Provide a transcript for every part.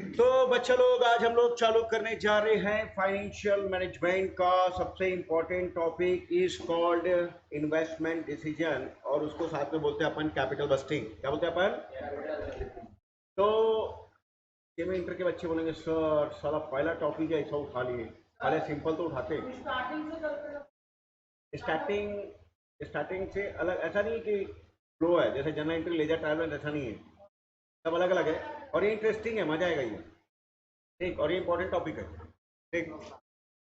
तो बच्चा लोग, आज हम लोग चालू करने जा रहे हैं फाइनेंशियल मैनेजमेंट का सबसे important topic is called investment decision, और उसको साथ में बोलते हैं अपन कैपिटल बस्टिंग। क्या बोलते हैं अपन? तो ये में इंटर के बच्चे बोलेंगे सर साला पहला टॉपिक है ऐसा उठा लिए, पहले सिंपल तो उठाते। स्टार्टिंग स्टार्टिंग से अलग ऐसा नहीं कि फ्लो है जैसे जनरल एंट्री लेजर ट्रायल, ऐसा नहीं है, सब अलग अलग है और ये इंटरेस्टिंग है, मजा आएगा ये। ठीक, और ये इंपॉर्टेंट टॉपिक है। ठीक,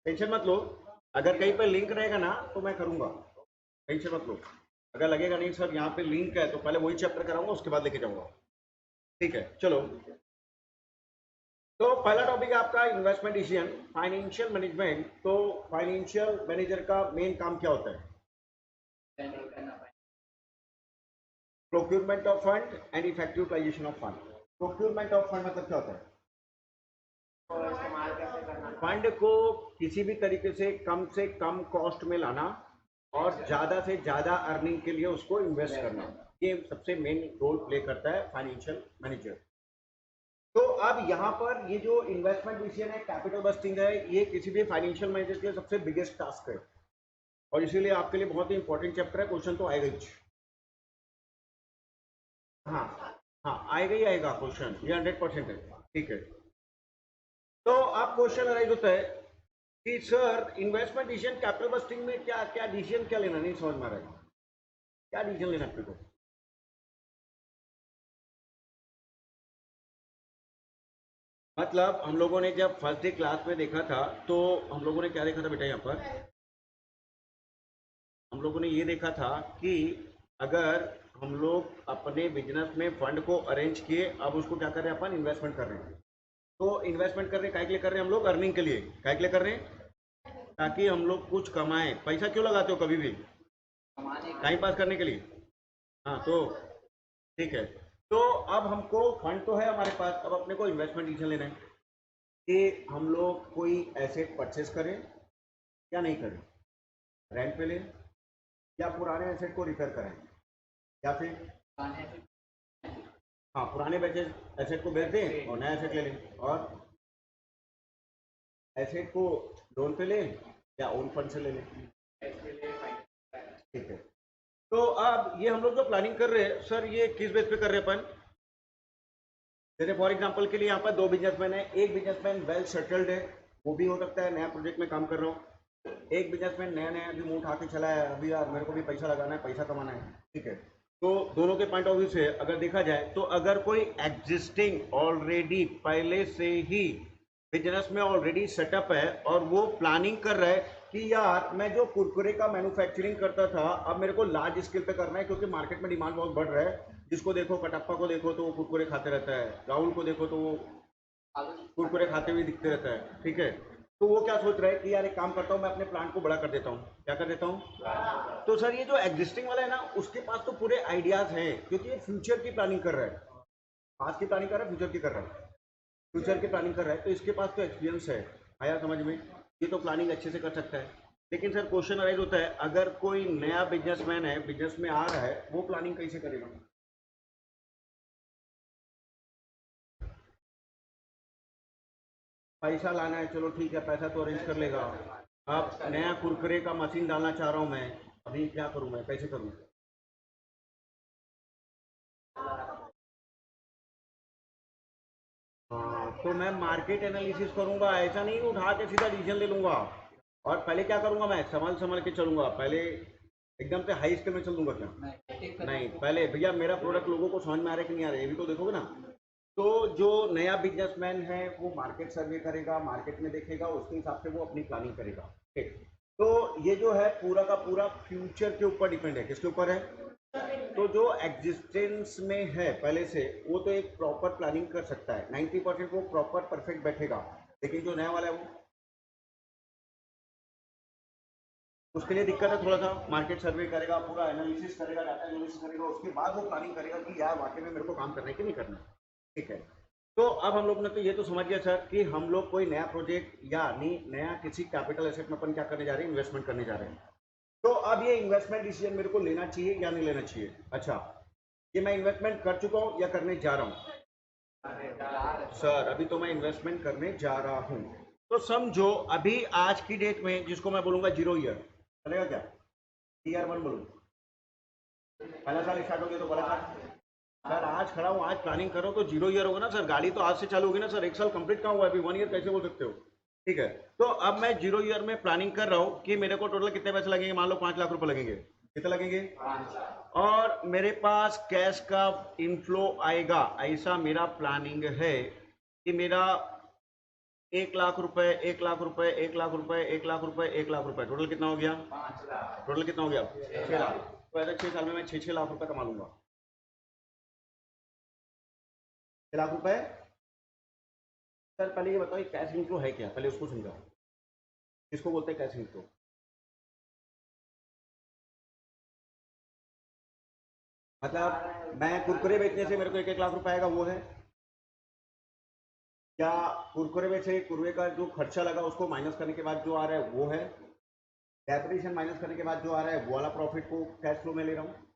टेंशन मत लो, अगर कहीं पर लिंक रहेगा ना तो मैं करूंगा, टेंशन मत लो। अगर लगेगा नहीं सर यहाँ पे लिंक है तो पहले वही चैप्टर कराऊंगा, उसके बाद लेके जाऊंगा। ठीक है, चलो। तो पहला टॉपिक है आपका इन्वेस्टमेंट डिसीजन, फाइनेंशियल मैनेजमेंट। तो फाइनेंशियल मैनेजर का मेन काम क्या होता है? Procurement of fund and effective utilisation of fund. Procurement of fund मतलब क्या होता है? फंड को किसी भी तरीके से कम कॉस्ट में लाना और ज्यादा से ज्यादा अर्निंग के लिए उसको इन्वेस्ट करना, ये सबसे मेन रोल प्ले करता है फाइनेंशियल मैनेजर। तो अब यहाँ पर ये जो इन्वेस्टमेंट डिसीजन है, कैपिटल बस्टिंग है, ये किसी भी फाइनेंशियल मैनेजर के लिए सबसे बिगेस्ट टास्क है, और इसीलिए आपके लिए बहुत ही इंपॉर्टेंट चैप्टर है। क्वेश्चन तो आएगा ही। हाँ, हाँ आएगा ही आएगा क्वेश्चन, ये 100% है। ठीक है, तो आप क्वेश्चन अराइज होता है कि sir investment decision capital budgeting में क्या क्या डिसीजन, क्या लेना, नहीं समझ में आ रहा है, क्या डिसीजन लेना आपको? मतलब हम लोगों ने जब फर्स्ट डे क्लास में देखा था तो हम लोगों ने क्या देखा था बेटा? यहाँ पर हम लोगों ने ये देखा था कि अगर हम लोग अपने बिजनेस में फंड को अरेंज किए, अब उसको क्या कर रहे हैं अपन? इन्वेस्टमेंट कर रहे हैं। तो इन्वेस्टमेंट कर रहे हैं, काय के लिए कर रहे हैं हम लोग? अर्निंग के लिए। काय के लिए कर रहे हैं? ताकि हम लोग कुछ कमाएं। पैसा क्यों लगाते हो कभी भी? टाइम पास करने के लिए। हाँ, तो ठीक है। तो अब हमको फंड तो है हमारे पास, अब अपने को इन्वेस्टमेंट डिसीजन लेना है कि हम लोग कोई एसेट परचेस करें या नहीं करें, रेंट पे लें या पुराने एसेट को रिपेयर करें, या फिर हाँ पुराने बेचे एसेट को बेच दें और नया एसेट ले लें, और एसेट को लोन पे लें या ओन फंड से ले लें। ठीक है, तो अब ये हम लोग जो प्लानिंग कर रहे हैं सर, ये किस बेस पे कर रहे हैं अपन? जैसे फॉर एग्जांपल के लिए यहाँ पर दो बिजनेसमैन है, एक बिजनेसमैन वेल सेटल्ड है, वो भी हो सकता है नया प्रोजेक्ट में काम कर रहा हूँ। एक बिजनेसमैन नया नया अभी मुंह उठा के चला है, अभी यार मेरे को भी पैसा लगाना है, पैसा कमाना है। ठीक है, तो दोनों के पॉइंट ऑफ व्यू से अगर देखा जाए तो अगर कोई एग्जिस्टिंग ऑलरेडी पहले से ही बिजनेस में ऑलरेडी सेटअप है और वो प्लानिंग कर रहा है कि यार मैं जो कुरकुरे का मैन्युफैक्चरिंग करता था अब मेरे को लार्ज स्केल पे करना है, क्योंकि मार्केट में डिमांड बहुत बढ़ रहा है। जिसको देखो, कटप्पा को देखो तो वो कुरकुरे खाते रहता है, राहुल को देखो तो वो कुरकुरे खाते हुए दिखते रहता है। ठीक है, तो वो क्या सोच रहा है कि यार एक काम करता हूँ, मैं अपने प्लांट को बड़ा कर देता हूँ। क्या कर देता हूँ? तो सर ये जो एग्जिस्टिंग वाला है ना, उसके पास तो पूरे आइडियाज हैं, क्योंकि ये फ्यूचर की प्लानिंग कर रहा है। आज की प्लानिंग कर रहा है, फ्यूचर की कर रहा है, फ्यूचर की प्लानिंग कर रहा है, तो इसके पास तो एक्सपीरियंस है। आया समझ में? ये तो प्लानिंग अच्छे से कर सकता है। लेकिन सर क्वेश्चन अराइज होता है, अगर कोई नया बिजनेसमैन है, बिजनेस में आ रहा है, वो प्लानिंग कैसे करेगा? पैसा लाना है, चलो ठीक है, पैसा तो अरेंज कर लेगा। अब नया कुरकुरे का मशीन डालना चाह रहा हूँ मैं, अभी क्या करूँ, मैं कैसे करूँ? हाँ, तो मैं मार्केट एनालिसिस करूंगा, ऐसा नहीं उठा के सीधा डिसीजन ले लूंगा। और पहले क्या करूंगा, मैं संभल संभल के चलूंगा। पहले एकदम से हाई स्पीड में चल दूंगा क्या? नहीं, पहले भैया मेरा प्रोडक्ट लोगों को समझ में आ रहा है कि नहीं आ रहा है, ये भी तो देखोगे ना। तो जो नया बिजनेसमैन है वो मार्केट सर्वे करेगा, मार्केट में देखेगा, उसके हिसाब से वो अपनी प्लानिंग करेगा। ठीक, तो ये जो है पूरा का पूरा फ्यूचर के ऊपर डिपेंड है। किसके ऊपर है? तो जो एग्जिस्टेंस में है पहले से, वो तो एक प्रॉपर प्लानिंग कर सकता है, 90% वो प्रॉपर परफेक्ट बैठेगा। लेकिन जो नया वाला है वो, उसके लिए दिक्कत है थोड़ा सा। मार्केट सर्वे करेगा, पूरा एनालिसिस करेगा, डाटा एनालिसिस करेगा, उसके बाद वो प्लानिंग करेगा कि यार वाकई में मेरे को काम करना है कि नहीं करना है। ठीक है, तो अब हम लोग ने तो ये तो समझ गया सर कि हम लोग कोई नया प्रोजेक्ट या नहीं नया किसी कैपिटल एसेट में अपन क्या करने जा रहे हैं? इन्वेस्टमेंट करने जा रहे हैं। तो अब ये इन्वेस्टमेंट डिसीजन मेरे को लेना चाहिए या नहीं लेना चाहिए? अच्छा, ये मैं इन्वेस्टमेंट कर चुका हूँ या करने जा रहा हूँ? सर अभी तो मैं इन्वेस्टमेंट करने जा रहा हूँ, तो समझो अभी आज की डेट में जिसको मैं बोलूंगा 0 ईयर, चलेगा क्या? ईयर 1 बोलूँ, पहला साल स्टार्ट हो गया तो पहला साल। सर आज खड़ा हूँ, आज प्लानिंग करो तो 0 ईयर होगा ना सर, गाड़ी तो आज से चालू होगी ना सर, 1 साल कंप्लीट कहाँ हुआ है अभी, 1 ईयर कैसे बोल सकते हो? ठीक है, तो अब मैं 0 ईयर में प्लानिंग कर रहा हूँ कि मेरे को टोटल कितने पैसे लगेंगे, मान लो 5 लाख रुपए लगेंगे, कितने लगेंगे? और मेरे पास कैश का इनफ्लो आएगा, ऐसा मेरा प्लानिंग है कि मेरा 1 लाख रुपए, 1 लाख रुपए, 1 लाख रुपए, 1 लाख रुपए, 1 लाख रुपए, टोटल कितना हो गया? टोटल कितना हो गया? 6 लाख। तो ऐसे 6 साल में मैं 6 लाख रुपए कमा लूंगा। 6 लाख रुपए। सर पहले ये बताओ कैश इनफ्लो है क्या, पहले उसको समझाओ, किसको बोलते हैं कैश इनफ्लो? मतलब मैं कुरकुरे बेचने से मेरे को 1 1 लाख रुपए आएगा, वो है? या कुरकुरे बेचे, कुरकुरे का जो खर्चा लगा उसको माइनस करने के बाद जो आ रहा है वो है? डेप्रिसिएशन माइनस करने के बाद जो आ रहा है वो वाला प्रॉफिट को कैश फ्लो में ले रहा हूँ।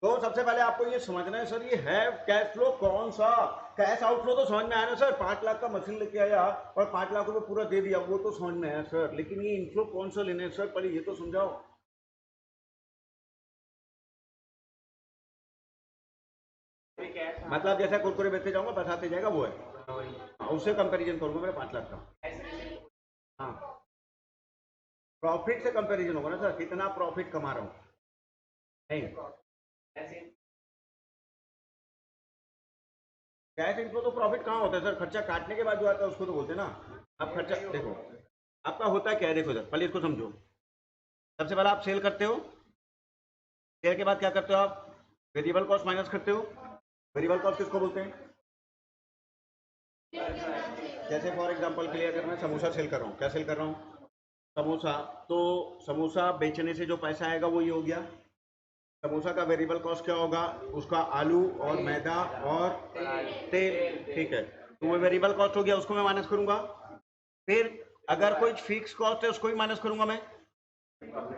तो सबसे पहले आपको ये समझना है सर, ये है कैश फ्लो कौन सा? कैश आउटफ्लो तो समझ में आया ना सर, 5 लाख का मशीन लेके आया और 5 लाख रुपए पूरा दे दिया, वो तो समझ में आया सर, लेकिन ये इनफ्लो कौन सा लेने हैं सर, पहले ये तो समझाओ। मतलब जैसे कुरकुरे बेचते जाऊंगा पैसा आते जाएगा, वो है? हाँ, उससे कंपैरिजन करूंगा मेरे 5 लाख का। हाँ, प्रॉफिट से कंपैरिजन होगा ना सर, कितना प्रॉफिट कमा रहा हूँ? नहीं, कैश इनफ्लो तो प्रॉफिट कहाँ होता है सर, खर्चा काटने के बाद जो आता है उसको तो बोलते हैं ना। आप खर्चा देखो, आपका होता है क्या है, देखो सर पहले इसको समझो। सबसे पहले आप सेल करते हो, सेल के बाद क्या करते हो आप? वेरिएबल कॉस्ट माइनस करते हो। वेरिएबल कॉस्ट किसको बोलते हैं? जैसे फॉर एग्जांपल के लिए अगर मैं समोसा सेल कर रहा हूँ, क्या सेल कर रहा हूँ? समोसा। तो समोसा बेचने से जो पैसा आएगा वो ये हो गया। समोसा का वेरिएबल कॉस्ट क्या होगा? उसका आलू और मैदा और तेल, ठीक है, तो वो वेरिएबल कॉस्ट हो गया, उसको मैं माइनस करूंगा। फिर अगर कोई फिक्स कॉस्ट है उसको भी माइनस करूंगा मैं,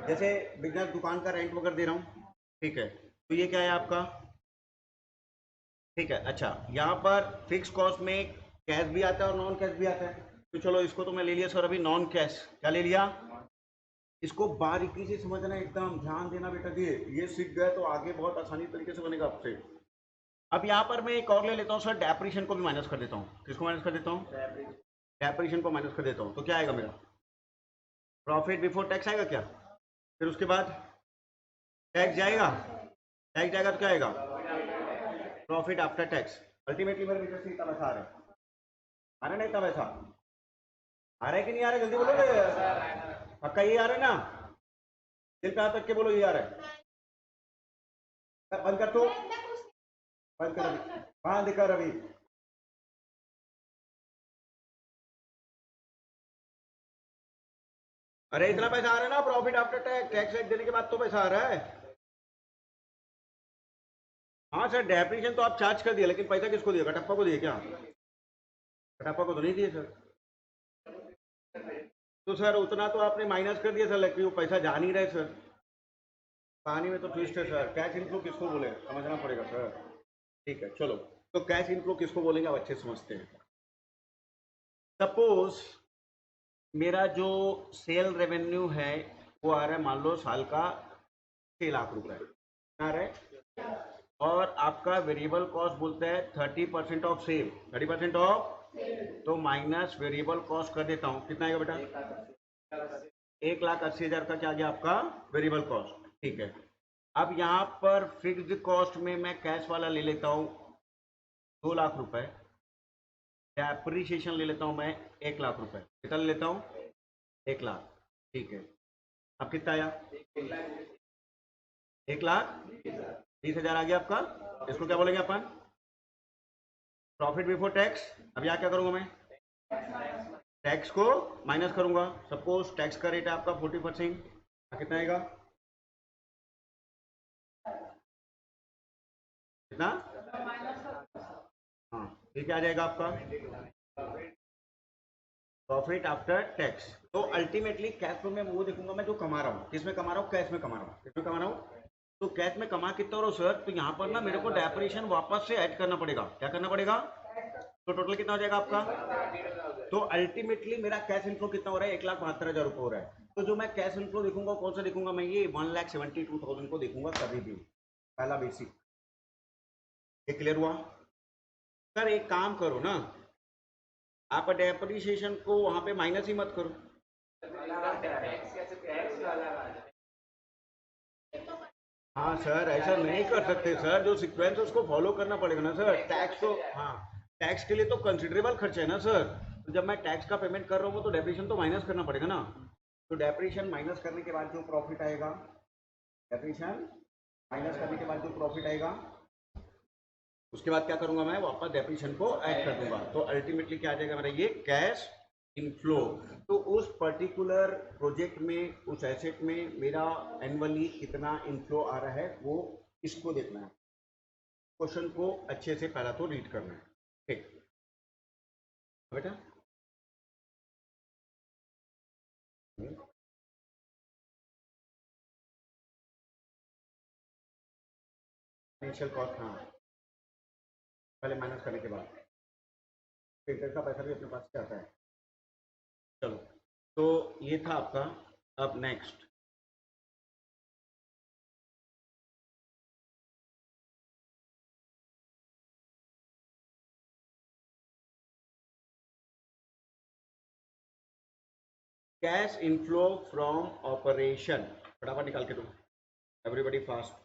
जैसे बिजनेस दुकान का रेंट वगैरह दे रहा हूँ, ठीक है, तो ये क्या है आपका? ठीक है, अच्छा, यहाँ पर फिक्स कॉस्ट में कैश भी आता है और नॉन कैश भी आता है, तो चलो इसको तो मैं ले लिया सर अभी नॉन कैश, क्या ले लिया? इसको बारीकी से समझना, एकदम ध्यान देना बेटा जी, ये सीख गए तो आगे बहुत आसानी तरीके से बनेगा आपसे। अब यहाँ पर मैं एक और ले लेता हूँ सर, डेप्रिसिएशन को भी माइनस कर देता हूँ, किसको माइनस कर देता हूँ? डेप्रिसिएशन को माइनस कर देता हूँ, तो क्या आएगा मेरा? प्रॉफिट बिफोर टैक्स आएगा क्या? फिर उसके बाद टैक्स जाएगा, टैक्स जाएगा तो क्या आएगा? Profit after tax. अल्टीमेटली मेरे बिजनेस से इतना पैसा आ रहा है, आ रहा है ना इतना पैसा? आ रहा है कि नहीं आ रहा है, जल्दी बोलो रे। पक्का ये आ रहा है ना? दिल पे हाथ रख के बोलो ये आ रहा है। बंद कर, तो बंद कर अभी, बंद कर अभी। अरे इतना पैसा आ रहा है ना, profit after tax, tax rate देने के बाद तो पैसा आ रहा है। हाँ सर, डेप्रिसिएशन तो आप चार्ज कर दिया, लेकिन पैसा किसको दिया? कटप्पा को दिए क्या? कटप्पा को तो नहीं दिए सर। तो सर उतना तो आपने माइनस कर दिया सर, लेकिन वो पैसा जा नहीं रहे सर। कहानी में तो ट्विस्ट है सर, कैश इनफ्लो किसको बोले समझना पड़ेगा सर। ठीक है चलो, तो कैश इनफ्लो किसको बोलेंगे आप अच्छे समझते हैं। सपोज मेरा जो सेल रेवेन्यू है वो आ रहा है मान लो साल का 6 लाख रुपए आ रहा है, और आपका वेरिएबल कॉस्ट बोलता है 30% ऑफ सेल, 30% ऑफ, तो माइनस वेरिएबल कॉस्ट कर देता हूँ, कितना आएगा बेटा? 1,80,000 का क्या गया आपका वेरिएबल कॉस्ट, ठीक है। अब यहाँ पर फिक्स्ड कॉस्ट में मैं कैश वाला ले लेता हूँ 2 लाख रुपए, डेप्रिसिएशन ले लेता हूँ मैं 1 लाख रुपए, कितना ले लेता हूँ? 1 लाख, ठीक है। अब कितना आया? 1,20,000 आ गया आपका, इसको क्या बोलेंगे अपन? Profit before tax. अब यहाँ क्या करूँगा मैं? टैक्स को माइनस करूँगा, सपोज टैक्स का रेट है आपका 40%, कितना आएगा? कितना? हाँ, ये क्या आ जाएगा आपका? Profit after tax. तो अल्टीमेटली कैश फ्लो में वो देखूंगा मैं जो कमा रहा हूँ, किस में कमा रहा हूँ? कैश में कमा रहा हूँ, किस में कमा रहा हूँ? तो कैश में कमा कितना हो रहा सर, तो यहाँ पर ना मेरे को डेप्रिसिएशन वापस से ऐड करना पड़ेगा। क्या करना पड़ेगा? तो टोटल कितना हो जाएगा आपका? तो अल्टीमेटली मेरा कैश इनफ्लो कितना हो रहा है? 1,72,000 रुपये हो रहा है। तो जो मैं कैश इनफ्लो देखूंगा कौन सा देखूंगा? मैं ये 1,72,000 को देखूंगा कभी भी। पहला बेसिक ये क्लियर हुआ? सर एक काम करो ना, आप डेप्रिसिएशन को वहां पे माइनस ही मत करो। हाँ सर ऐसा नहीं कर सकते सर, जो सीक्वेंस है उसको फॉलो करना पड़ेगा ना सर। टैक्स तो हाँ, टैक्स के लिए तो कंसिडरेबल खर्चा है ना सर। तो जब मैं टैक्स का पेमेंट कर रहा हूँ तो डेप्रिसिएशन तो माइनस करना पड़ेगा ना। तो डेप्रिसिएशन माइनस करने के बाद जो प्रॉफिट आएगा, डेप्रिसिएशन माइनस करने के बाद जो प्रॉफिट आएगा, उसके बाद क्या करूंगा मैं? वापस डेप्रिसिएशन को ऐड कर दूंगा। तो अल्टीमेटली क्या आ जाएगा मेरा? ये कैश इनफ्लो। तो उस पर्टिकुलर प्रोजेक्ट में, उस एसेट में मेरा एनुअली कितना इनफ्लो आ रहा है, वो इसको देखना है। क्वेश्चन को अच्छे से पहला तो रीड करना है। ठीक बेटा, फाइनेंशियल कॉस्ट, हाँ पहले माइनस करने के बाद इंटरेस्ट का पैसा भी अपने पास से आता है। चलो, तो ये था आपका। अब next, cash inflow from operation. फटाफट निकाल के दो, एवरीबडी फास्ट।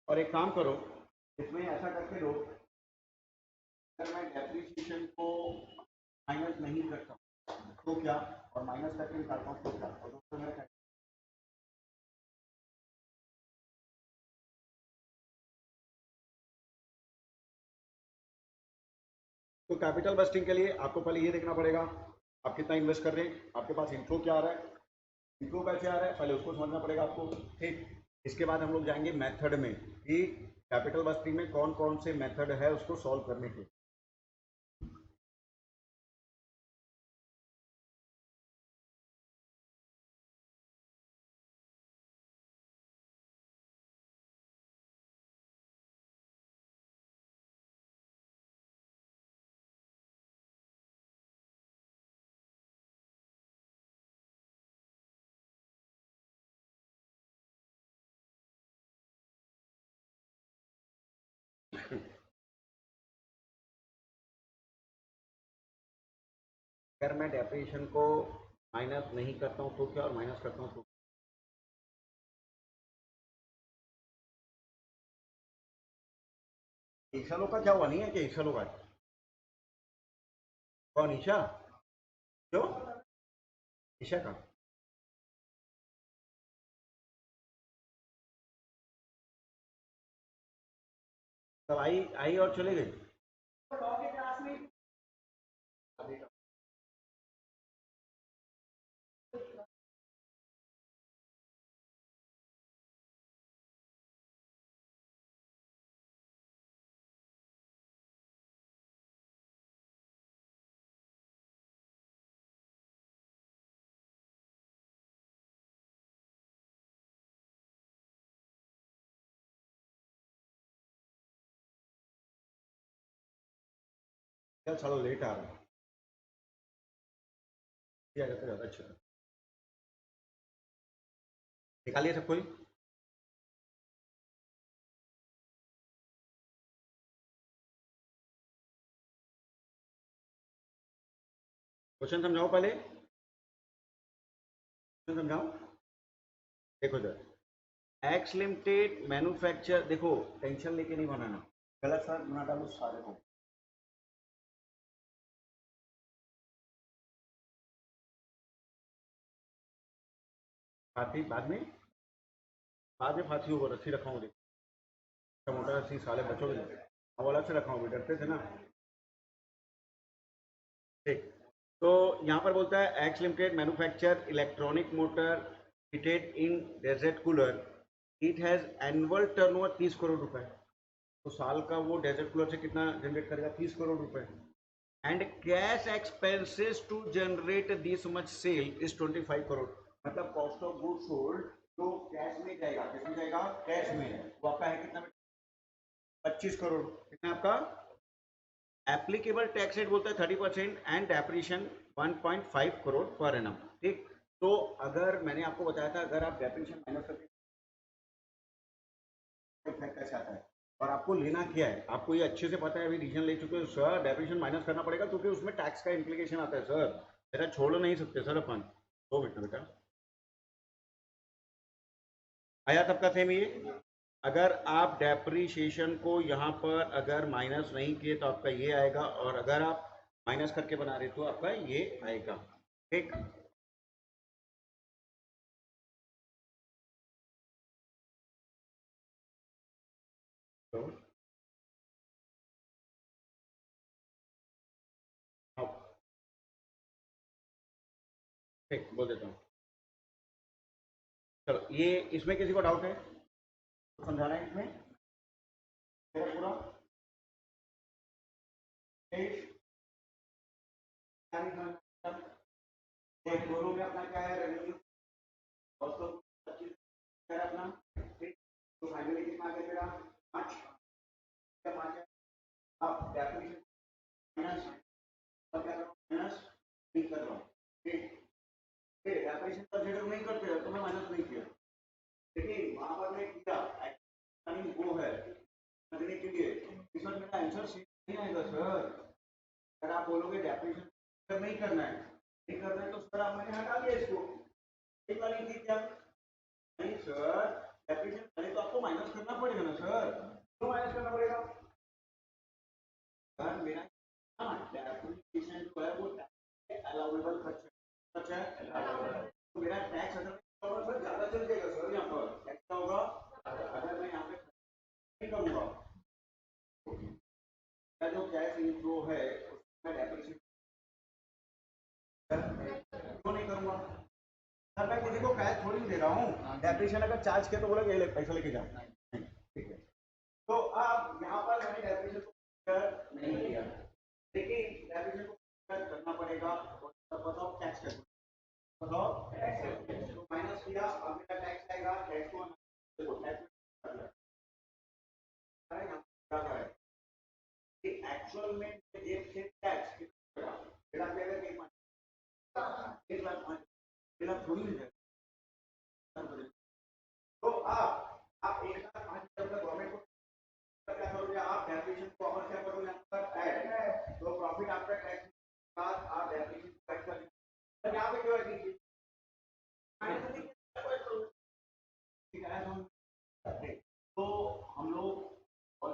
और एक काम करो, इसमें ऐसा करके दो, अगर मैं डेप्रिसिएशन को माइनस नहीं करता तो क्या, और माइनस करके निकालता हूँ तो क्या, और दोस्तों मेरा तो कैपिटल बस्टिंग के लिए आपको पहले ये देखना पड़ेगा आप कितना इन्वेस्ट कर रहे हैं, आपके पास इनफ्लो क्या आ रहा है, इनफ्लो कैसे आ रहा है, पहले उसको समझना पड़ेगा आपको। ठीक, इसके बाद हम लोग जाएंगे मेथड में कि कैपिटल बस्टिंग में कौन कौन से मेथड है उसको सॉल्व करने के। अगर मैं डेप्रिसिएशन को माइनस नहीं करता हूँ तो क्या, और माइनस करता हूँ तो ईशा लोग का क्या हुआ? नहीं है कि ईशा लोग आज? कौन ईशा? क्यों? ईशा का तब आई आई और चले गई। चल चलो, लेट आ रहा है, किया जाता ज़्यादा अच्छा था। निकालिए सब कोई। क्वेश्चन समझाओ पहले, क्वेश्चन समझाओ। देखो सर, एक्स लिमिटेड मैन्युफैक्चर, देखो टेंशन लेके नहीं बनाना, गलत सर बना डालो सारे को। फांसी बाद में फांसी होगा, रस्सी रखा हूँ, देखो मोटा रस्सी साले बच्चों के लिए, अब अलग से रखा हूँ, डरते थे ना। ठीक, तो यहाँ पर बोलता है X limited manufacture electronic motor fitted in desert cooler, it has annual turnover 30 crore रुपए। तो साल का वो डेजर्ट कूलर से कितना जनरेट करेगा? 30 करोड़ रुपए। And cash expenses to generate this much sale is 25 crore. मतलब कॉस्ट ऑफ गुड सोल्ड तो कैश में जाएगा, किसमें जाएगा, कैश में, वो आपका है कितना, 25 करोड़। कितना आपका एप्लीकेबल टैक्स रेट बोलता है 30% and depreciation 1.5 crore per annum. ठीक, तो अगर मैंने आपको बताया था अगर आप डेप्रिसिएशन माइनस करके कैसे आता है, और आपको लेना क्या है, आपको ये अच्छे से पता है, अभी डिसीजन ले चुके हो सर डेप्रिसिएशन माइनस करना पड़ेगा क्योंकि उसमें टैक्स का इम्प्लीकेशन आता है सर, मेरा छोड़ नहीं सकते सर अपन। 2 मिनट बेटा, आया तब का सेम ये। अगर आप डेप्रीशिएशन को यहाँ पर अगर माइनस नहीं किए तो आपका ये आएगा, और अगर आप माइनस करके बना रहे तो आपका ये आएगा। ठीक, तो अब ठीक बोल देता हूँ। चलो, ये इसमें किसी को डाउट है तो समझाना है इसमें मेरा पूरा दोनों में अपना क्या है, रेवेन्यू और तो 25 है अपना। ठीक, तो फाइनली कितना आ गया मेरा, 5, 5 है। अब डेप्रिसिएशन माइनस, अब क्या करो, माइनस 3 कर रहा हूँ। ठीक, डेप्रिसिएशन कंसीडर नहीं करते तो मैं माइनस नहीं किया, लेकिन वहां पर मैं किया वो है करने के लिए, इस वक्त मेरा आंसर सेम नहीं आएगा सर। अगर आप बोलोगे डेप्रिसिएशन नहीं करना है, नहीं करना है तो सर आप मैंने हटा दिया इसको, एक वाली थी क्या, नहीं सर, डेप्रिसिएशन पहले तो आपको माइनस करना पड़ेगा ना सर, क्यों माइनस करना पड़ेगा सर, मेरा हाँ डेप्रिसिएशन जो है वो अलाउेबल खर्च है, तो मेरा टैक्स अगर सर ज्यादा चल जाएगा सर, यहाँ पर टैक्स क्या होगा, अगर मैं यहाँ पे नहीं करूंगा जो कैश इनफ्लो है उसमें डेप्रिसिएशन क्यों नहीं करूंगा सर, मैं किसी को कैश थोड़ी दे रहा हूँ, डेप्रिसिएशन अगर चार्ज किया तो बोला ये ले पैसा लेके जाओ, ठीक है। तो अब यहाँ पर मैंने डेप्रिसिएशन को नहीं किया, लेकिन डेप्रिसिएशन को करना पड़ेगा, बताओ टैक्स कर, बताओ टैक्स, तो माइनस किया, अब मेरा टैक्स आएगा, टैक्स को देखो टैक्स एक्चुअल में एक से टैक्स कितना पे अगर 1 लाख 1 लाख थोड़ी मिल जाएगा, तो आप 1 लाख 5 हजार का गवर्नमेंट को क्या करोगे, आप डेप्रिसिएशन को और क्या करोगे यहाँ पर ऐड, तो प्रॉफिट आफ्टर टैक्स के बाद आप डेप्रिसिएशन को ऐड कर दीजिए, यहाँ पे क्यों ऐड कीजिए, ठीक है, हम तो हम लोग और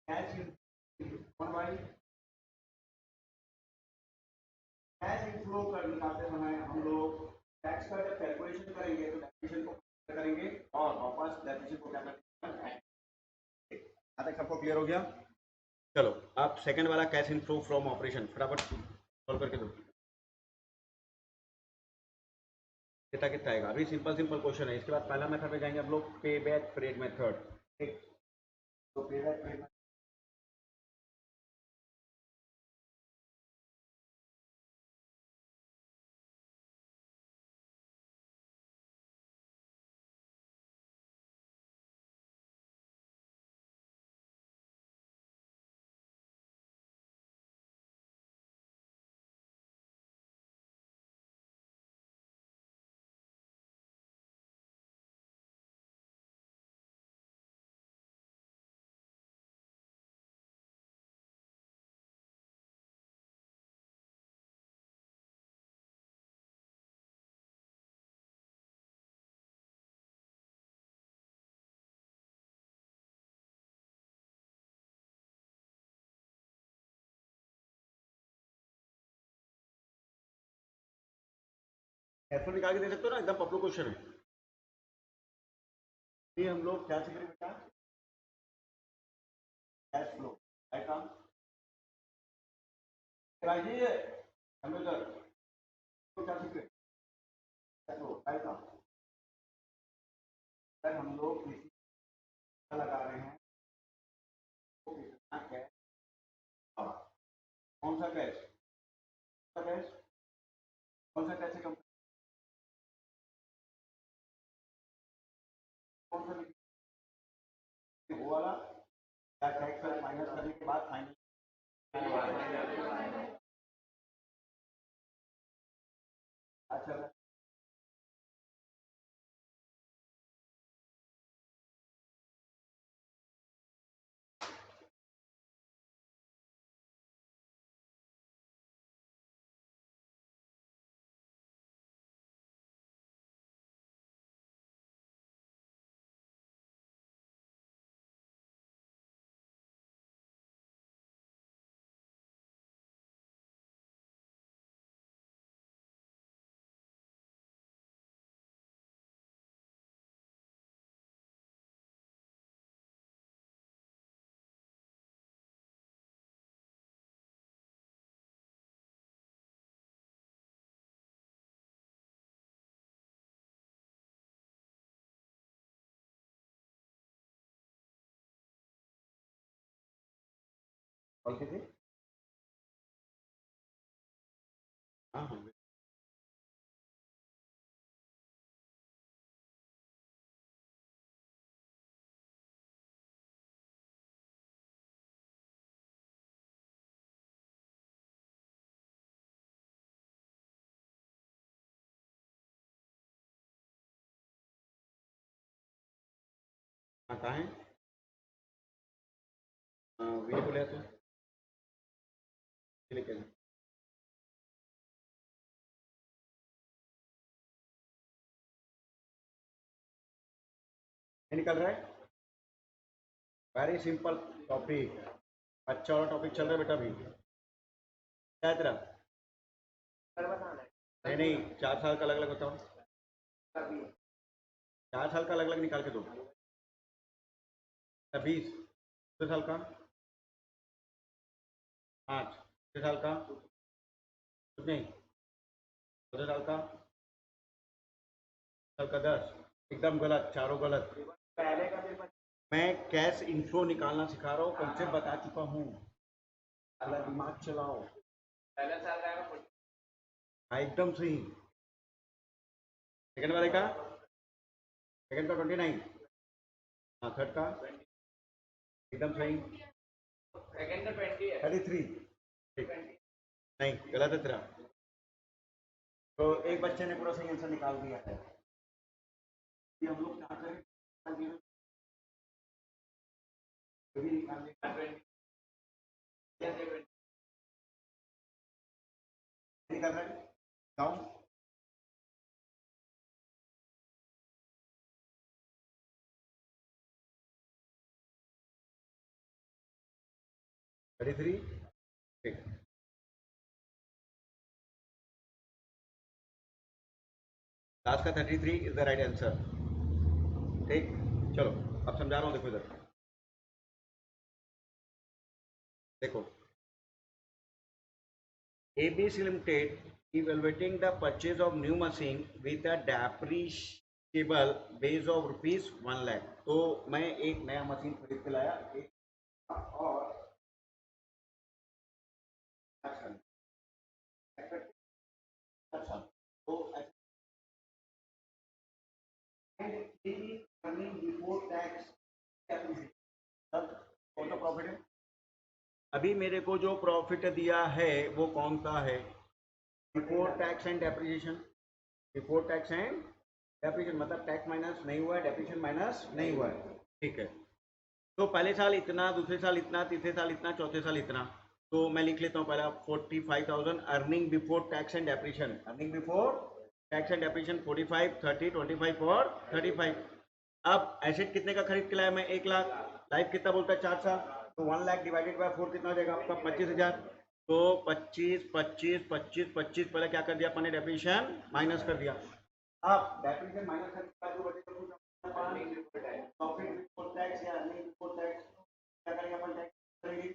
कैश कैश इनफ्लो कर निकालते समय हम लोग टैक्स का जब कैलकुलेशन करेंगे तो डेप्रिसिएशन को करेंगे और वापस डेप्रिसिएशन को क्या करेंगे, यहाँ तक सबको क्लियर हो गया। चलो, आप सेकंड वाला कैश इनफ्लो फ्रॉम ऑपरेशन फटाफट सॉल्व करके दो, कितना कितना आएगा, अभी सिंपल सिंपल क्वेश्चन है, इसके बाद पहला मेथड में जाएंगे हम लोग, पे बैक परेड मेथड। ठीक, तो पे बैक परेड कैश निकाल के दे सकते हो ना, एकदम पपलू क्वेश्चन है ये, हम लोग क्या सीख रहे हैं बेटा, कैश फ्लो है काम कराइए हम लोग, तो क्या सीख रहे हैं, कैश फ्लो है काम, हम लोग किसी लगा रहे हैं सा कैश, कौन सा कैश है कंपनी, कौन सा वो वाला, या टैक्स माइनस करने के बाद फाइनल। अच्छा, कौन सी थी? हाँ हाँ, हाँ कहाँ है? वीडियो बोले तो लेके निकल रहा है। वेरी सिंपल टॉपिक, अच्छा वाला टॉपिक चल रहा है बेटा अभी। क्या है तेरा? नहीं नहीं, 4 साल का अलग अलग बताओ, 4 साल का अलग अलग निकाल के दो। 20, 6 साल का 5, 6 साल का कुछ नहीं, 14 साल का, साल का 10। एकदम गलत, चारों गलत। मैं कैश इन्फ्लो निकालना सिखा रहा हूँ, कंसेप्ट बता चुका हूँ, अलग दिमाग चलाओ। हाँ एकदम सही। सेकंड वाले का, सेकंड का 29। हाँ थर्ड का एकदम सही, 33। ठीक, नहीं गलत है तेरा। तो एक बच्चे ने पूरा सही आंसर निकाल दिया है। ये हम लोग क्या करें, ये भी निकाल दें। निकाल रहे हैं, बताओ। 33। ठीक, लास्ट का 33 इज द राइट आंसर। ठीक, चलो अब समझा रहा हूँ, देखो इधर, देखो ABC Limited evaluating the purchase of new machine with a depreciable base of ₹1 lakh. तो मैं एक नया मशीन खरीद के लाया, एक और तो बिफोर टैक्स कौन सा प्रॉफिट है? अभी मेरे को जो प्रॉफिट दिया है वो कौन सा है? Before tax and depreciation. Before tax and depreciation मतलब टैक्स माइनस नहीं हुआ है, डेप्रिसिएशन माइनस नहीं हुआ है। ठीक है, तो पहले साल इतना, दूसरे साल इतना, तीसरे साल इतना, चौथे साल इतना। तो मैं लिख लेता हूँ पहला 45,000 earning before tax and depreciation, earning before tax and depreciation 45, 30, 25 और 35। अब एसेट कितने का खरीद के लाया मैं? 1 लाख। लाइफ कितना बोलता है? 4 साल। तो 1 लाख डिवाइडेड बाय 4 कितना हो जाएगा आपका? 25,000। तो 25, 25, 25, 25 पहले क्या कर दिया अपने? डेप्रिसिएशन माइनस कर दिया। अब डेप्रिसिएशन माइनस करने के बाद जो बचेगा प्रॉफिट बिफोर टैक्स या अर्निंग बिफोर टैक्स, क्या करेंगे अपन? टैक्स करेंगे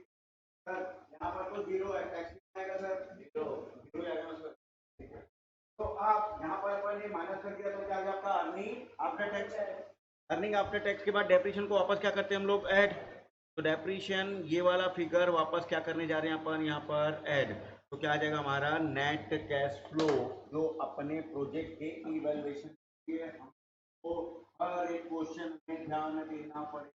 सर, यहाँ पर तो जीरो है, टैक्स कितना आएगा सर? जीरो, जीरो आएगा ना सर। तो आप यहाँ पर अपन ये माइनस कर दिया तो क्या आ गया आपका? Earning after tax. Earning after tax के बाद डेप्रिसिएशन को वापस क्या करते हैं हम लोग? ऐड। तो डेप्रीशिएशन ये वाला फिगर वापस क्या करने जा रहे हैं अपन यहाँ पर ऐड, तो क्या आ जाएगा हमारा नेट कैश फ्लो, जो अपने प्रोजेक्ट के इवैल्यूएशन के हमको हर एक क्वेश्चन में ध्यान देना पड़ेगा।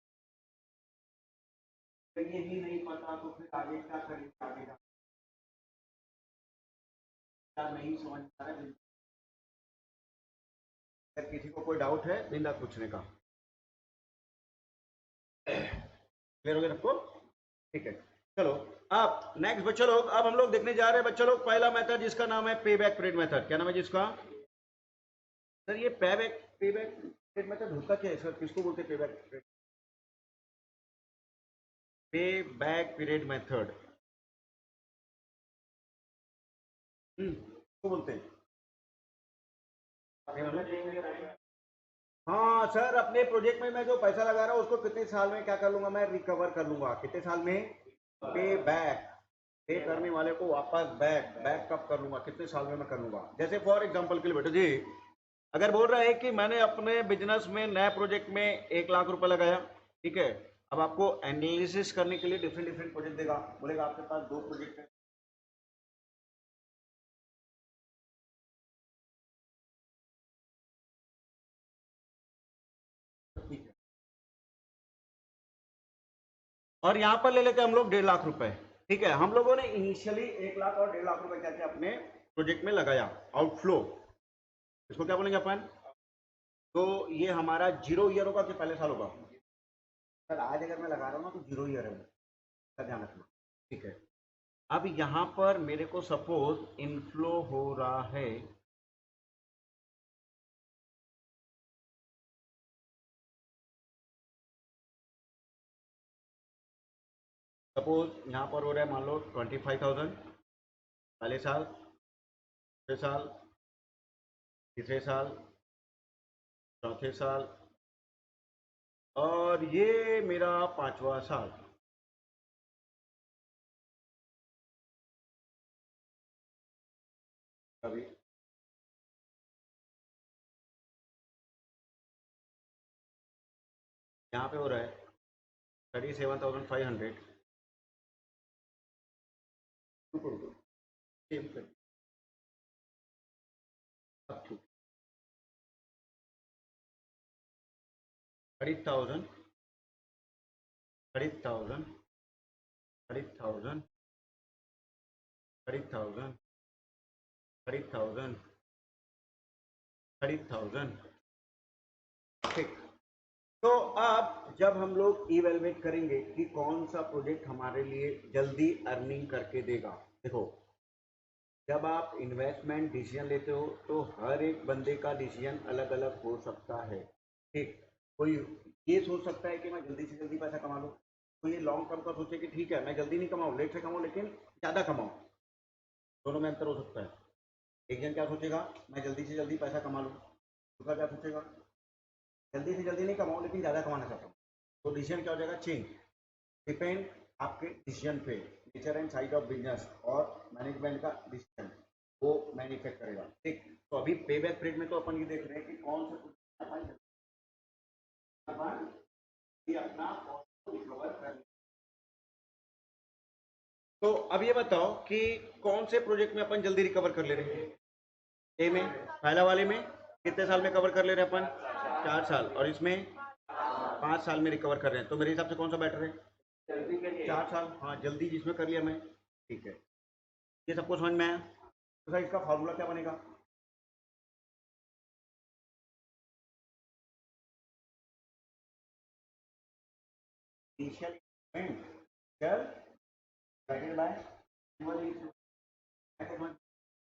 ये ही नहीं पता तो फिर आगे क्या करेंगे, आगे क्या नहीं समझ आ रहा है। अगर किसी को कोई डाउट है बिंदा पूछने का। क्लियर हो गया सबको? ठीक है, चलो अब नेक्स्ट बच्चा लोग, अब हम लोग देखने जा रहे हैं बच्चा लोग पहला मेथड जिसका नाम है पे बैक पीरियड मेथड। क्या नाम है जिसका? सर ये पे बैक पीरियड मेथड होता क्या है सर, किसको बोलते हैं पे बैक पीरियड? पे बैक पीरियड मेथड किसको बोलते हैं? हाँ सर, अपने प्रोजेक्ट में मैं जो पैसा लगा रहा हूँ उसको कितने साल में क्या कर लूंगा, मैं रिकवर कर लूंगा। कितने साल में? पे बैक, पे करने वाले को वापस बैक, बैक कब कर लूंगा, कितने साल में मैं कर लूंगा। जैसे फॉर एग्जांपल के लिए बेटा जी, अगर बोल रहा है कि मैंने अपने बिजनेस में नए प्रोजेक्ट में 1 लाख रुपए लगाया, ठीक है, अब आपको एनालिसिस करने के लिए डिफरेंट डिफरेंट प्रोजेक्ट देगा, बोलेगा आपके पास 2 प्रोजेक्ट है, ठीक है, और यहाँ पर ले लेते हैं हम लोग 1.5 लाख रुपए। ठीक है, हम लोगों ने इनिशियली 1 लाख और 1.5 लाख रुपए क्या क्या अपने प्रोजेक्ट में लगाया, आउटफ्लो, इसको क्या बोलेंगे अपन? तो ये हमारा 0 ईयर होगा कि पहले साल होगा? सर आज अगर मैं लगा रहा हूँ ना तो 0 ईयर है, इसका ध्यान रखना। ठीक है, अब यहाँ पर मेरे को सपोज इनफ्लो हो रहा है, सपोज यहाँ पर हो रहा है मान लो 25,000 पहले साल, दूसरे साल, तीसरे साल, चौथे साल, और ये मेरा 5वां साल। अभी यहाँ पे हो रहा है 37,500, सेम कर, up to 30,000, 30,000, 30,000, 30,000, 30,000, 30,000। ठीक, तो अब जब हम लोग इवेलुएट करेंगे कि कौन सा प्रोजेक्ट हमारे लिए जल्दी अर्निंग करके देगा, देखो जब आप इन्वेस्टमेंट डिसीजन लेते हो तो हर एक बंदे का डिसीजन अलग अलग हो सकता है। ठीक, कोई ये सोच सकता है कि मैं जल्दी से जल्दी पैसा कमा लूँ, कोई ये लॉन्ग टर्म का सोचे कि ठीक है मैं जल्दी नहीं कमाऊँ, लेट से कमाऊँ लेकिन ज़्यादा कमाऊँ, दोनों में अंतर हो सकता है। एक जन क्या सोचेगा, मैं जल्दी से जल्दी पैसा कमा लूँ, दूसरा क्या सोचेगा, जल्दी से जल्दी नहीं कमाऊँ लेकिन ज़्यादा कमाना चाहता हूँ। तो डिसीजन क्या हो जाएगा, चेंज, डिपेंड आपके डिसीजन पे, nature and size of business और मैनेजमेंट का डिसीजन वो मैनिफेक्ट करेगा। ठीक, तो अभी पे बैक पीरियड में तो अपन ये देख रहे हैं कि कौन से अपन ये अपना रिकवर कर। तो अब ये बताओ कि कौन से प्रोजेक्ट में अपन जल्दी रिकवर कर ले रहे हैं? ए में, पहला वाले में कितने साल में कवर कर ले रहे हैं अपन? 4 साल, और इसमें 5 साल में रिकवर कर रहे हैं। तो मेरे हिसाब से कौन सा बेटर है? 4 साल, हाँ जल्दी जिसमें कर लिया मैं। ठीक है, ये सबको समझ में आया? तो सर इसका फॉर्मूला क्या बनेगा? Initial investment divided by annual increment.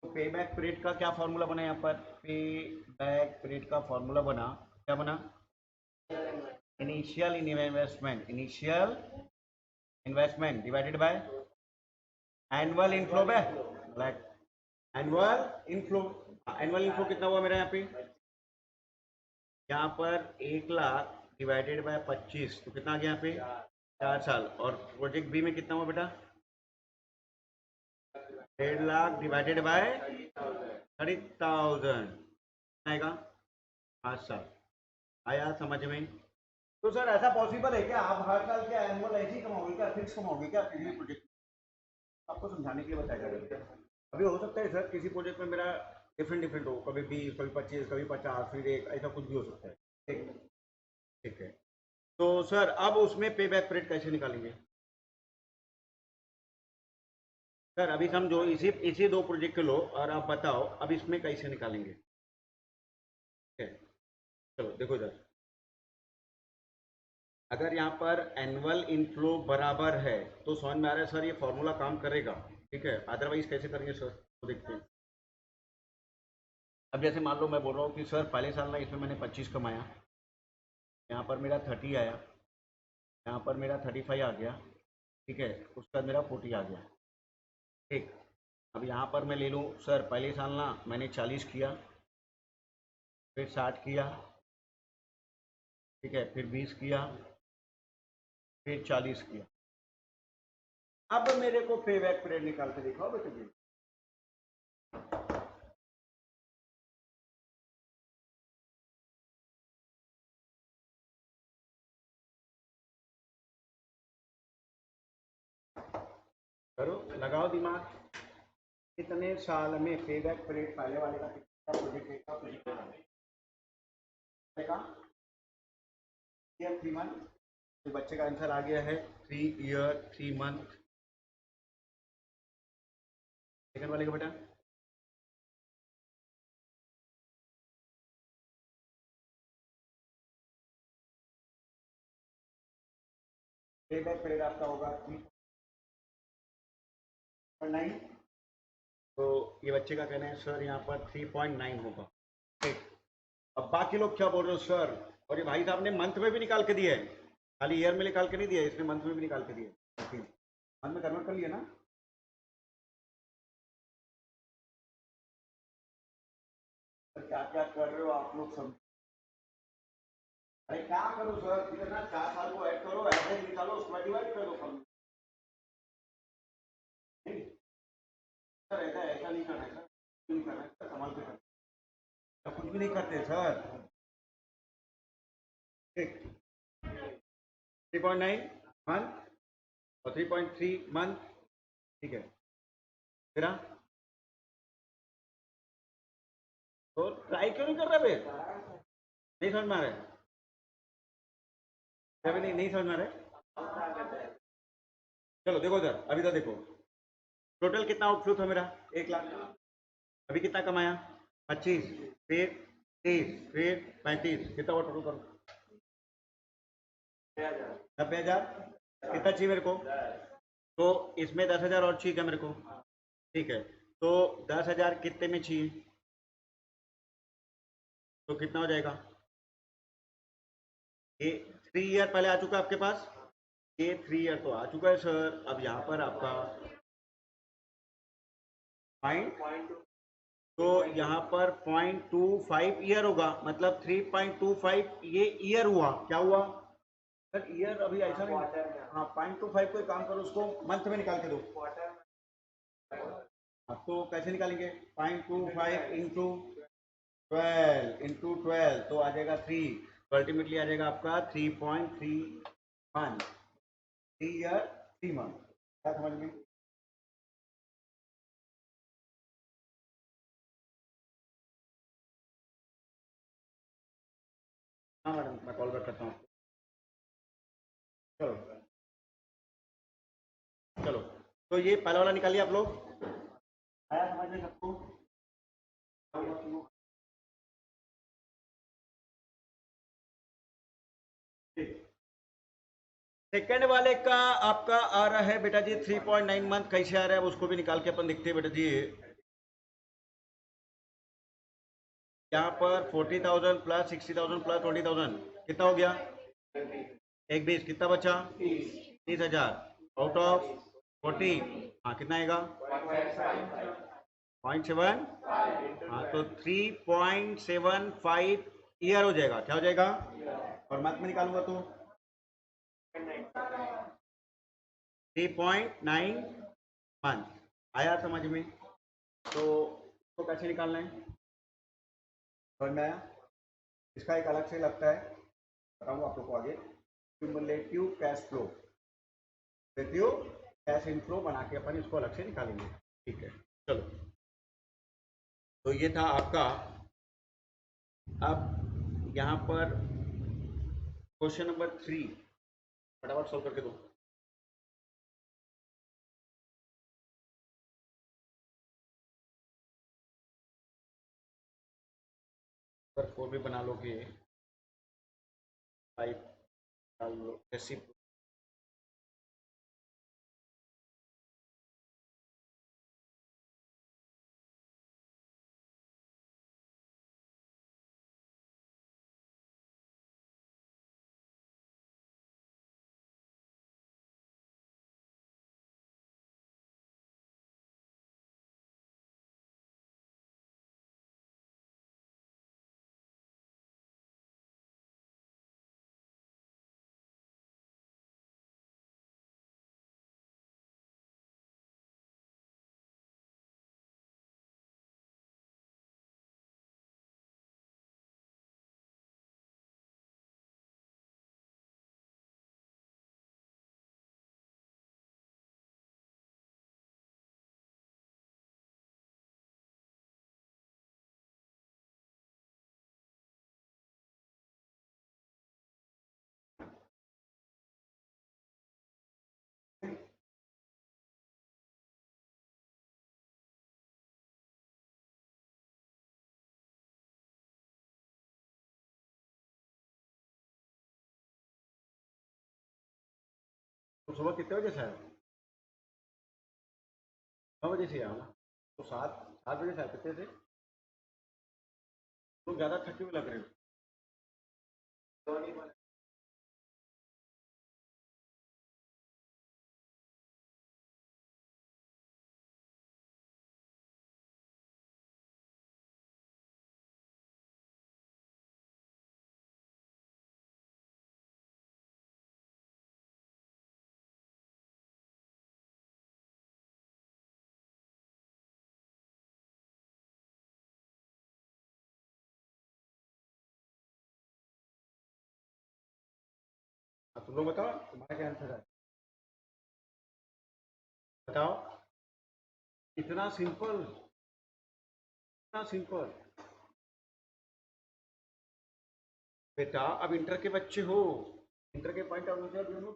तो पे बैक पीरियड का क्या फॉर्मूला बना यहाँ पर? पे बैक पीरियड का फॉर्मूला बना, क्या बना? Initial investment divided by annual inflow back, like annual inflow. Annual inflow कितना हुआ मेरा यहाँ पे? यहाँ पर 1 लाख डिवाइडेड बाय 25, तो कितना आ गया यहाँ पे? 4 साल। और प्रोजेक्ट बी में कितना हुआ बेटा? 1.5 लाख डिवाइडेड बाय 30,000 आएगा, 5 साल। आया समझ में? तो सर ऐसा पॉसिबल है क्या, आप हर साल क्या एनुअल ऐसे ही कमाओगे क्या, फिक्स कमाओगे क्या किसी भी प्रोजेक्ट? आपको समझाने के लिए बताया जा रहा है। अभी हो सकता है सर किसी प्रोजेक्ट में मेरा डिफरेंट डिफरेंट हो, कभी 20, कभी 25, कभी 50, फिर एक, ऐसा कुछ भी हो सकता है। ठीक, ठीक है। तो सर अब उसमें पे बैक पीरियड कैसे निकालेंगे? सर अभी समझो इसी इसी दो प्रोजेक्ट के लो और आप बताओ अब इसमें कैसे निकालेंगे। ठीक है, चलो देखो इधर, अगर यहाँ पर एनुअल इनफ्लो बराबर है तो समझ में आ रहा है सर ये फॉर्मूला काम करेगा। ठीक है, अदरवाइज कैसे करेंगे सर, तो देखते हैं। अब जैसे मान लो मैं बोल रहा हूँ कि सर पहले साल ना इसमें मैंने 25 कमाया, यहाँ पर मेरा 30 आया, यहाँ पर मेरा 35 आ गया, ठीक है, उसका मेरा 40 आ गया। ठीक, अब यहाँ पर मैं ले लूँ सर पहले साल ना मैंने 40 किया, फिर 60 किया, ठीक है, फिर 20 किया, फिर 40 किया। अब मेरे को पे बैक पीरियड निकाल के दिखाओ बेटे जी। करो, लगाओ दिमाग, कितने साल में पे बैक पीरियड पहले वाले का कितना प्रोजेक्ट का प्रोजेक्ट का ईयर 3 मंथ। तो बच्चे का आंसर आ गया है 3 ईयर 3 मंथ। सेकंड वाले का बेटा पे बैक पीरियड आपका होगा 3.9। तो ये बच्चे का कहना है सर यहाँ पर 3.9 होगा। ठीक, अब बाकी लोग क्या बोल रहे हो सर, और ये भाई साहब ने मंथ में भी निकाल के दिया है, खाली ईयर में निकाल के नहीं दिया, इसने मंथ में भी निकाल के दिया, मंथ में कन्वर्ट कर लिया ना। क्या क्या कर रहे हो आप लोग सब, अरे क्या करो सर, कितना 4 साल को ऐड करो, एवरेज निकालो, उसके बाद डिवाइड कर दो फॉर्मूला। नहीं सर, ऐसा ऐसा नहीं करना है सर, नहीं करना है सर, संभाल के करना है, कुछ भी नहीं करते सर। ठीक, 3.9 मंथ और 3.3 मंथ, ठीक है, फिर तो ट्राई क्यों नहीं कर रहा बे, नहीं समझ में आ रहा है, अभी नहीं समझ में आ रहा है। चलो देखो इधर, अभी तो देखो टोटल कितना आउटफ्लो था मेरा, 1 लाख। अभी कितना कमाया, 25, फिर 30, फिर 35, कितना हुआ टोटल करो, 90,000। कितना चाहिए मेरे को, तो इसमें 10,000 और चाहिए क्या मेरे को? ठीक है, तो 10,000 कितने में चाहिए, तो कितना हो जाएगा? ये 3 ईयर पहले आ चुका है आपके पास, ये 3 ईयर तो आ चुका है सर। अब यहाँ पर आपका पॉइंट, तो यहाँ पर 0.25 ईयर होगा, मतलब 3.25 ये ईयर हुआ, क्या हुआ सर, ईयर अभी ऐसा नहीं। हाँ, 0.25 को एक काम करो, उसको मंथ में निकाल के दो। अब तो कैसे निकालेंगे, 0.25 इंटू 12 तो आ जाएगा 3, तो अल्टीमेटली आ जाएगा आपका 3.31, 3 ईयर 3 मंथ। क्या समझ में? हाँ मैडम, मैं कॉल बैक करता हूँ। चलो चलो, तो ये पहला वाला निकालिए आप लोग, आया समझ में सबको? सेकेंड वाले का आपका आ रहा है बेटा जी 3.9 मंथ, कैसे आ रहा है उसको भी निकाल के अपन देखते हैं बेटा जी। यहाँ पर 40,000 प्लस 60,000 प्लस 20,000 कितना हो गया, एक 20, कितना बचा, 30,000 आउट ऑफ 40, हाँ कितना आएगा, 0.7, हाँ तो 3.75 ईयर हो जाएगा, क्या हो जाएगा, और मंथ में निकालूंगा तो 3.9 मंथ। आया समझ में? तो कैसे निकालना है, समझ में आया? इसका एक अलग से लगता है, बताऊंगा आप लोग को आगे। Cumulative cash flow, cumulative cash inflow बना के अपन इसको अलग से निकालेंगे। ठीक है, चलो, तो ये था आपका। अब यहाँ पर क्वेश्चन नंबर 3 फटाफट सॉल्व करके दो। पर 4 भी बना लोगे, 5 डाल लो, ऐसी तो सुबह कितने बजे से आए? 9 बजे से आओ ना, तो 7 बजे से आए, कितने से? तो ज़्यादा थके हुए लग रहे हो। अब तुम लोग बताओ, तुम्हारा क्या आंसर है? बताओ। इतना सिंपल, इतना सिंपल। बेटा अब इंटर के बच्चे हो, इंटर के पॉइंट ऑफ व्यू से दोनों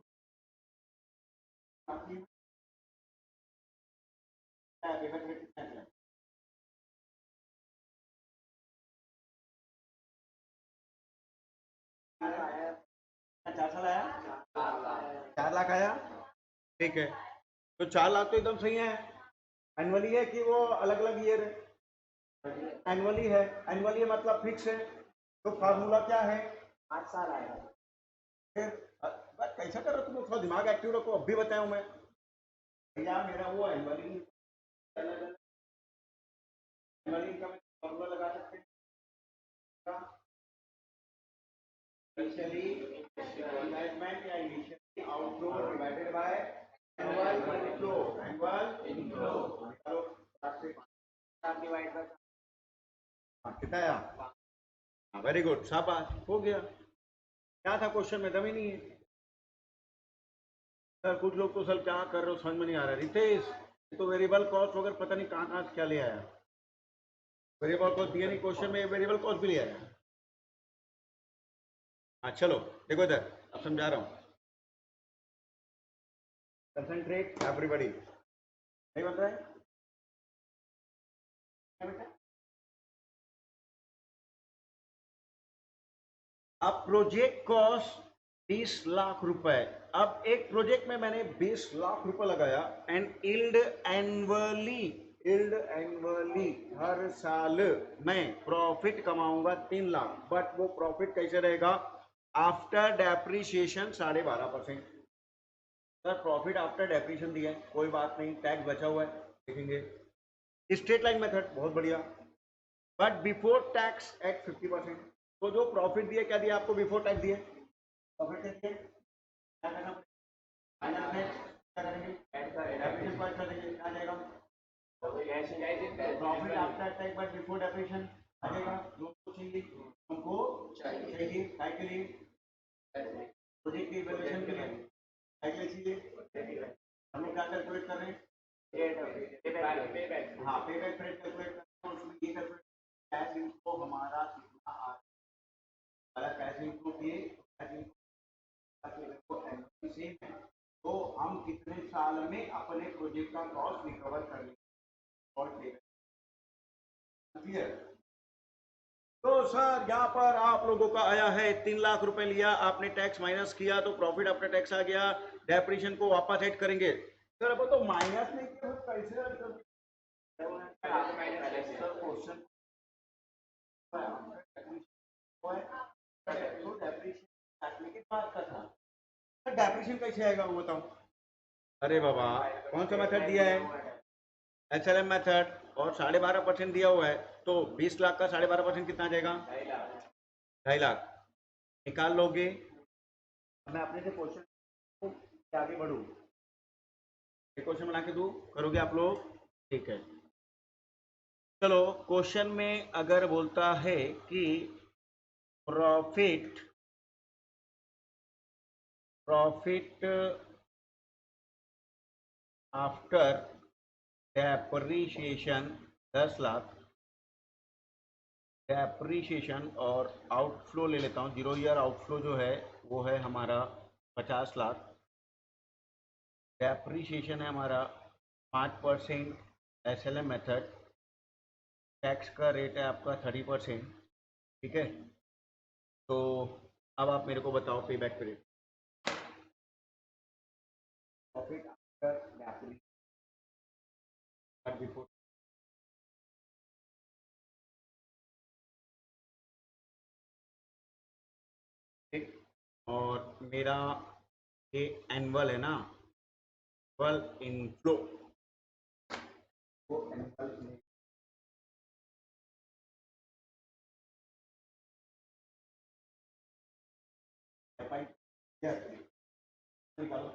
बाकी क्या है, पेपर में कितना है? 4 साल आया, 4 लाख आया। ठीक है, तो 4 लाख तो एकदम सही है। एनुअली है कि वो अलग अलग ईयर है? एनुअली है, एनुअली मतलब फिक्स है। तो फार्मूला क्या है? 8 साल आएगा। फिर बस कैसा कर रहे हो तुम लोग, थोड़ा दिमाग एक्टिव रखो, अब भी बताया हूँ मैं। भैया मेरा वो एनुअली इनकम फॉर्मूला लगा सकते हैं, इनिशियली इन्वेस्टमेंट या initially outflow divided by annual inflow, annual inflow. चलो, 7 डिवाइड बाय कितना आया? हाँ, वेरी गुड, शाबाश, हो गया। क्या था क्वेश्चन में, दम ही नहीं है। सर कुछ लोग तो सर क्या कर रहे हो समझ में नहीं आ रहा। रितेश, तो वेरिएबल कॉस्ट वगैरह पता नहीं कहाँ कहाँ से क्या ले आया। वेरिएबल कॉस्ट दिया नहीं क्वेश्चन में, वेरिएबल कॉस्ट भी ले आया। हाँ चलो, देखो इधर, अब समझा रहा हूँ। कंसंट्रेट एवरीबॉडी, नहीं बन रहा है क्या बेटा? अब प्रोजेक्ट कॉस्ट 20 लाख रुपए। अब एक प्रोजेक्ट में मैंने 20 लाख रुपए लगाया and yield annually, yield annually हर साल मैं प्रॉफिट कमाऊंगा 3 लाख। बट वो प्रॉफिट कैसे रहेगा? After depreciation 12.5%। Sir profit after depreciation दिया है, कोई बात नहीं, टैक्स बचा हुआ है, देखेंगे। स्ट्रेट लाइन मेथड बहुत बढ़िया। But before tax at 50%। तो जो प्रॉफिट दिया, क्या दिया आपको बिफोर टैक्स दिया? प्रॉफिट कैसे क्या करना पड़ेगा? फाइनल में क्या करेंगे? डेप्रिसिएशन को ऐड कर देंगे, क्या आ जाएगा? Profit after tax but before depreciation आ जाएगा। जो चाहिए हमको चाहिए, काय के लिए? प्रोजेक्ट की इवैल्यूएशन के लिए क्या चाहिए? हम लोग क्या कैलकुलेट कर रहे हैं? हाँ, पे बैक पीरियड कैलकुलेट कर रहे हैं। उसमें ये कैलकुलेट कैश इनफ्लो हमारा कितना आ रहा है, कैश इनफ्लो किए कैश सेम है, तो हम कितने साल में अपने प्रोजेक्ट का कॉस्ट रिकवर कर लेंगे और क्लियर। तो सर यहाँ पर आप लोगों का आया है 3 लाख रुपए लिया आपने, टैक्स माइनस किया तो प्रॉफिट आफ्टर टैक्स आ गया, डेप्रिसिएशन को वापस ऐड करेंगे। सर अब तो माइनस नहीं किया तो कैसे ऐड कर क्वेश्चन के बाद का था, डेप्रिसिएशन कैसे आएगा वो बताओ। अरे बाबा कौन सा मेथड दिया है? एचएलएम मेथड, और 12.5% दिया हुआ है, तो 20 लाख का 12.5% कितना आ जाएगा? 2.5 लाख। निकाल लोगे? मैं अपने से क्वेश्चन को आगे बढ़ू, एक क्वेश्चन बना के दूं, करोगे आप लोग? ठीक है, चलो क्वेश्चन में अगर बोलता है कि profit profit after depreciation 10 lakh, depreciation और आउटफ्लो ले लेता हूँ, 0 ईयर आउटफ्लो जो है वो है हमारा 50 लाख, डेप्रिसिएशन है हमारा 5% एसएलएम मेथड, टैक्स का रेट है आपका 30%। ठीक है, तो अब आप मेरे को बताओ पे back period, profit after depreciation before. ठीक, और मेरा ये एनुअल है ना, एनुअल इनफ्लो, वो एनुअल निकालो।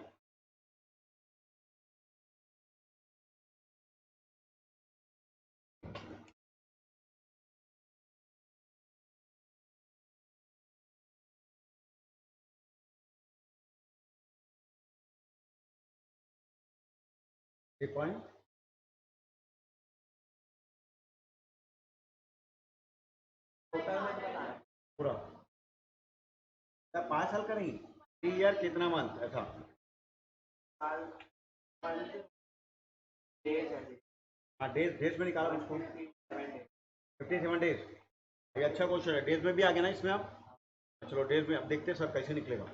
पॉइंट पूरा 5 साल का नहीं, 3 ईयर कितना मंथ ऐसा? हाँ, डेज डेज में निकाला उसको, 57 डेज। ये अच्छा क्वेश्चन है, डेज में भी आ गया ना इसमें आप। चलो डेज में अब देखते हैं सर कैसे निकलेगा,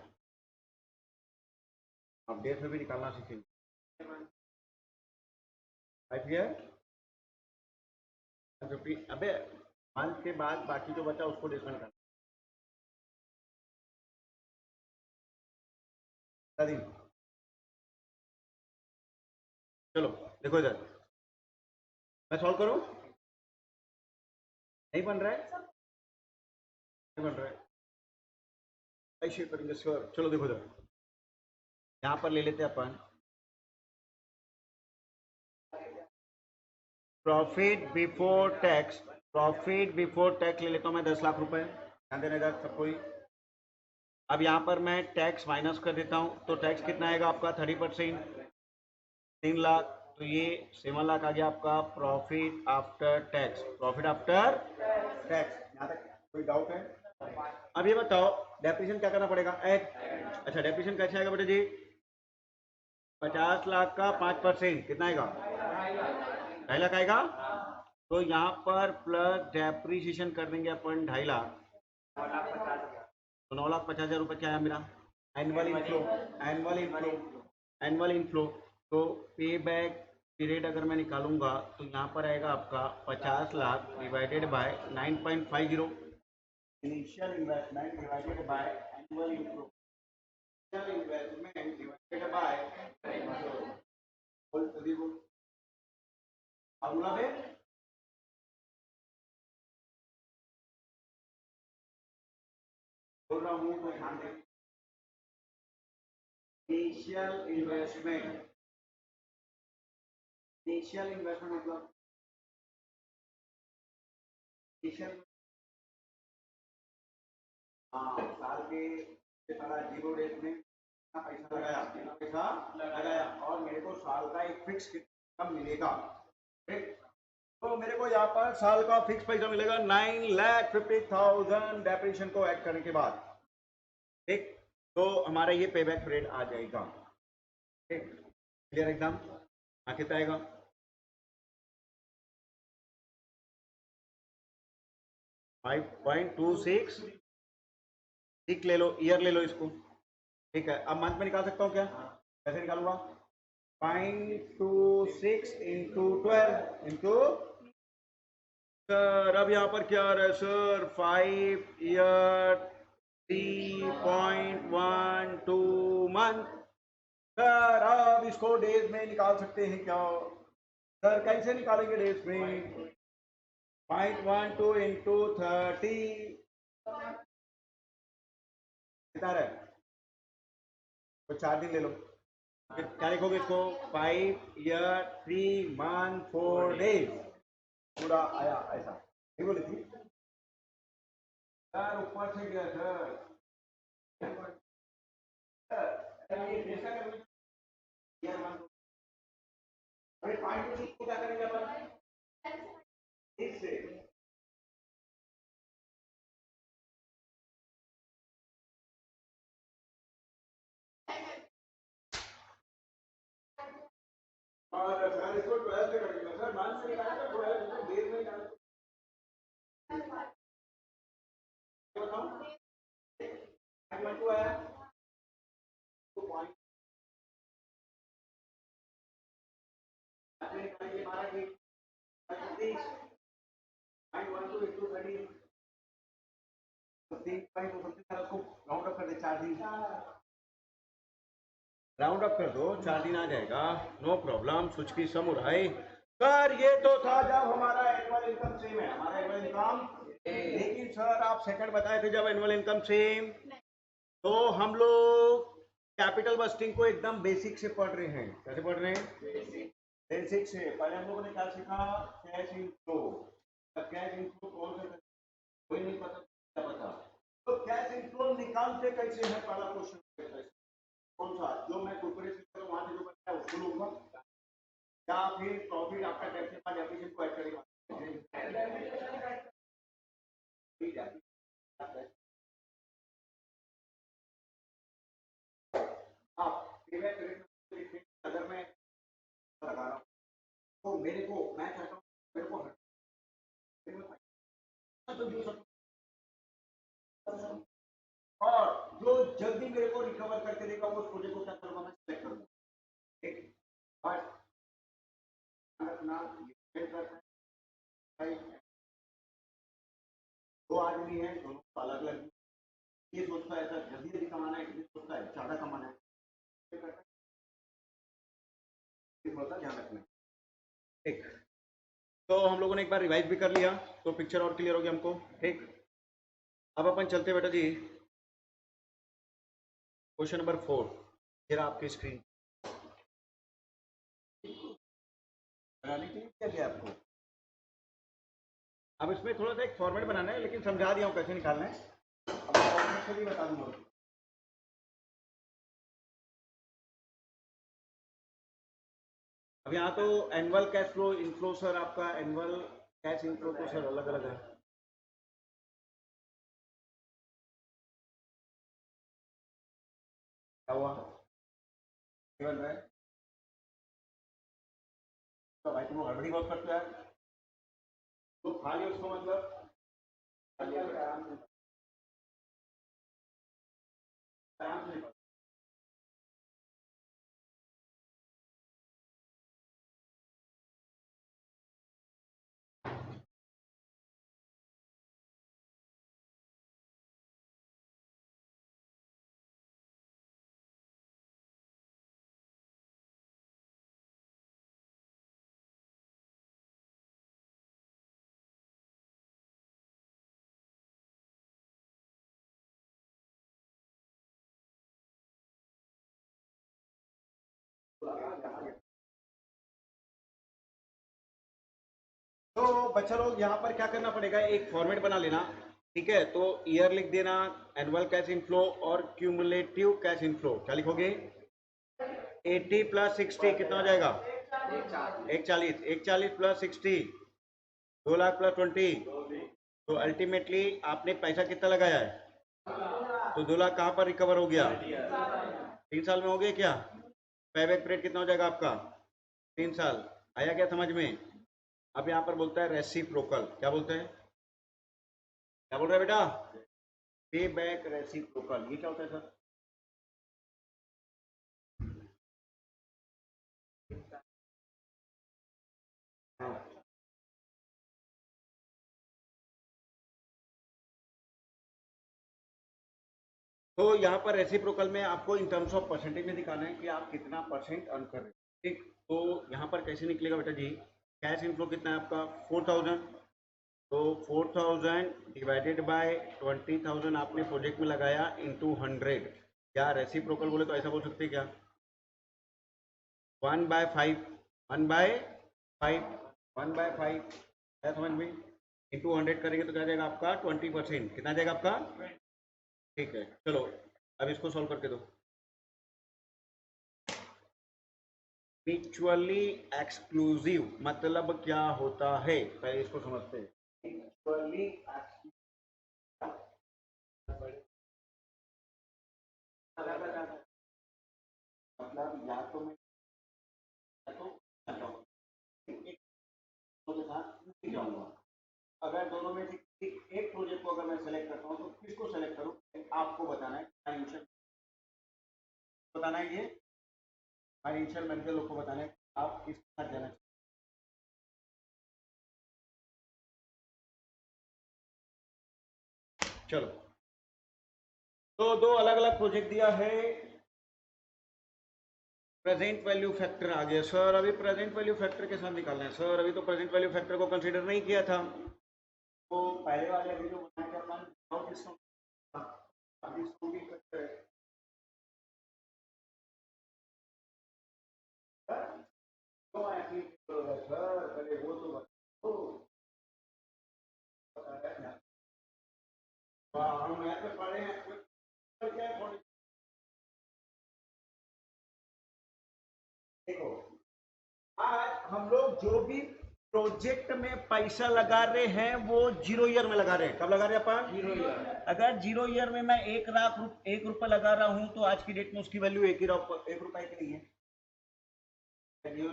आप डेज में भी निकालना सीखेंगे। 5 ईयर 50, अबे मंथ के बाद बाकी जो बचा उसको डेज में निकालना। दिन, चलो देखो इधर, मैं सॉल्व करूँ? नहीं बन रहा है, नहीं बन रहा है, ऐसे करेंगे सर। चलो देखो इधर, यहाँ पर ले लेते हैं अपन profit before tax, profit before tax ले लेता हूँ मैं 10 लाख रुपए, ध्यान देना इधर सब कोई। अब यहाँ पर मैं टैक्स माइनस कर देता हूँ, तो टैक्स कितना आएगा आपका 30%, 3 लाख, तो ये 7 लाख आ गया आपका profit after tax, profit after tax. यहाँ तक कोई डाउट है? अब ये बताओ डेप्रिसिएशन क्या करना पड़ेगा? ऐड। अच्छा डेप्रिसिएशन कैसे आएगा बेटा जी? 50 लाख का 5% कितना आएगा? 2.5 लाख आएगा। तो यहाँ पर प्लस डेप्रिसिएशन कर देंगे अपन 2.5 लाख, तो 9,50,000 रुपये क्या आया मेरा? Annual inflow, annual inflow, annual inflow. तो पे बैक पीरियड अगर मैं निकालूंगा तो यहाँ पर आएगा आपका 50 lakh divided by 9.50, initial investment divided by annual inflow, initial investment divided by formula पे बोल रहा हूँ तो ध्यान दें। इनिशियल इन्वेस्टमेंट, इनिशियल इन्वेस्टमेंट मतलब इनिशियल, हाँ साल के सारा जीरो डेज में कितना पैसा लगाया, कितना पैसा लगाया, और मेरे को साल का एक फिक्स इनकम मिलेगा। ठीक, तो मेरे को यहाँ पर साल का फिक्स पैसा मिलेगा 9,50,000 डेप्रिसिएशन को ऐड करने के बाद। ठीक, तो हमारा ये पे बैक पीरियड आ जाएगा। ठीक, क्लियर एकदम? कितना आएगा? 5.26, ठीक ले लो, ईयर ले लो इसको। ठीक है, अब मंथ में निकाल सकता हूँ क्या? कैसे निकालूंगा? 0.26 इंटू 12 इंटू, सर अब यहाँ पर क्या आ रहा है सर? 5 year 3.12 month. सर अब इसको डेज में निकाल सकते हैं क्या? सर कैसे निकालेंगे डेज में? 0.12 इंटू 30 कितना है? तो 4 दिन ले लो। क्या लिखोगे इसको? 5 ईयर 3 मंथ 4 डेज पूरा आया ऐसा, ठीक बोले थी सर? ऊपर से गया सर, अरे 5 को क्या करेंगे अपन? इससे और सर इसको 12 से करेंगे सर, मान से निकालेंगे 12 डेज में निकालेंगे। बताओ 5.12 आया तो पॉइंट निकालेंगे 12 की 30.12 इंटू 30, 3.15 को राउंड अप कर दे, 4 दिन राउंड अप कर दो, 4 दिन आ जाएगा, नो प्रॉब्लम। सुच की सम उड़ाई। सर ये तो था जब हमारा एनुअल इनकम सेम है, हमारा एनुअल इनकम, लेकिन सर आप सेकंड बताए थे जब एनुअल इनकम सेम, तो हम लोग कैपिटल बस्टिंग को एकदम बेसिक से पढ़ रहे हैं। कैसे पढ़ रहे हैं? बेसिक से। पहले हम लोगों ने क्या सीखा? Cash inflow. कैश इनफ्लो कौन सा? कोई नहीं पता, क्या पता? तो कैश इनफ्लो निकालते कैसे है, पहला क्वेश्चन कौन सा? जो मैं कुरकुरे से करूं वहां से जो बनता है उसको लूंगा, या फिर प्रॉफिट आफ्टर टैक्स के बाद डेप्रिसिएशन को ऐड करेगा? आप पेबैक पीरियड अगर मैं लगा रहा हूं तो मेरे को, मैं चाहता हूं मेरे को और जो जल्दी मेरे को रिकवर करके देगा उस प्रोजेक्ट को क्या करूंगा? मैं सिलेक्ट करूंगा। ठीक, बट अपना दो आदमी है, दोनों अलग अलग, ये सोचता है सर जल्दी जल्दी कमाना है, ये सोचता है ज्यादा कमाना है, थोड़ा ध्यान रखना। ठीक, तो हम लोगों ने एक बार रिवाइज भी कर लिया, तो पिक्चर और क्लियर हो गया हमको। ठीक, अब अपन चलते बेटा जी क्वेश्चन नंबर 4। फिर आपकी स्क्रीन बनाने के लिए क्या किया आपको? अब इसमें थोड़ा सा एक फॉर्मेट बनाना है, लेकिन समझा दिया हूँ कैसे निकालना है, अब फॉर्मेट से भी बता दूंगा। अब यहाँ तो annual cash flow inflow sir, आपका एनुअल कैश इनफ्लो तो सर अलग अलग है। क्या हुआ? बन रहा है तो भाई तुम हड़बड़ी बहुत करते हैं, तो खाली उसको मतलब आराम से आराम से। तो बच्चा लोग यहाँ पर क्या करना पड़ेगा, एक फॉर्मेट बना लेना। ठीक है, तो ईयर लिख देना, एनुअल कैश इनफ्लो और क्यूमुलेटिव कैश इनफ्लो क्या लिखोगे? 80 प्लस 60 कितना हो जाएगा? 140। 140 प्लस 60 2 लाख प्लस 20, तो अल्टीमेटली आपने पैसा कितना लगाया है? तो 2 लाख कहाँ पर रिकवर हो गया? 3 साल में हो गया क्या? पेबैक पीरियड कितना हो जाएगा आपका? 3 साल। आया क्या समझ में? अब यहाँ पर बोलता है रेसिप्रोकल, क्या बोलते हैं, क्या बोल रहा है बेटा? पे बैक रेसिप्रोकल, ये क्या होता है सर? हाँ। तो यहाँ पर रेसिप्रोकल में आपको इन टर्म्स ऑफ परसेंटेज में दिखाना है कि आप कितना परसेंट अर्न कर रहे हैं। ठीक, तो यहाँ पर कैसे निकलेगा बेटा जी? कैश इनफ्लो कितना है आपका? 4000। तो 4000 डिवाइडेड बाय 20,000 आपने प्रोजेक्ट में लगाया इंटू 100। क्या रेसिप्रोकल बोले तो ऐसा बोल सकते हैं क्या? 1/5, 1/5, 1/5 है समझ में? इंटू 100 करेंगे तो क्या जाएगा आपका? 20%। कितना जाएगा आपका? ठीक है, चलो अब इसको सॉल्व करके दो। म्यूचुअली एक्सक्लूसिव मतलब क्या होता है, पहले इसको समझते हैं। म्यूचुअली मतलब या तो मैं या तो एक के साथ नहीं जाऊंगा। अगर दोनों में से एक प्रोजेक्ट को अगर मैं सेलेक्ट करता हूँ तो किसको सेलेक्ट करूँ? आपको बताना है, फाइनेंशियल बताना है, ये फाइनेंशियल मैनेजर लोग को बताना है आप किसके साथ जाना चाहिए। चलो, तो दो अलग अलग प्रोजेक्ट दिया है। प्रेजेंट वैल्यू फैक्टर आ गया सर, अभी प्रेजेंट वैल्यू फैक्टर के साथ निकालना है सर, अभी तो प्रेजेंट वैल्यू फैक्टर को कंसीडर नहीं किया था। तो पहले वाले अभी जो बनाया था अपन विदाउट डिस्काउंट, अभी डिस्काउंटिंग फैक्टर है सर। तो ऐसे सर पहले वो तो बताया था। हम यहाँ पे पढ़े हैं क्या है? देखो, आज हम लोग जो भी प्रोजेक्ट में पैसा लगा रहे हैं वो जीरो ईयर में लगा रहे हैं। कब लगा रहे हैं अपन? Zero year. अगर जीरो ईयर में मैं 1 रुपए लगा रहा हूं तो आज की डेट में उसकी वैल्यू 1 रुपए की नहीं है। जीरो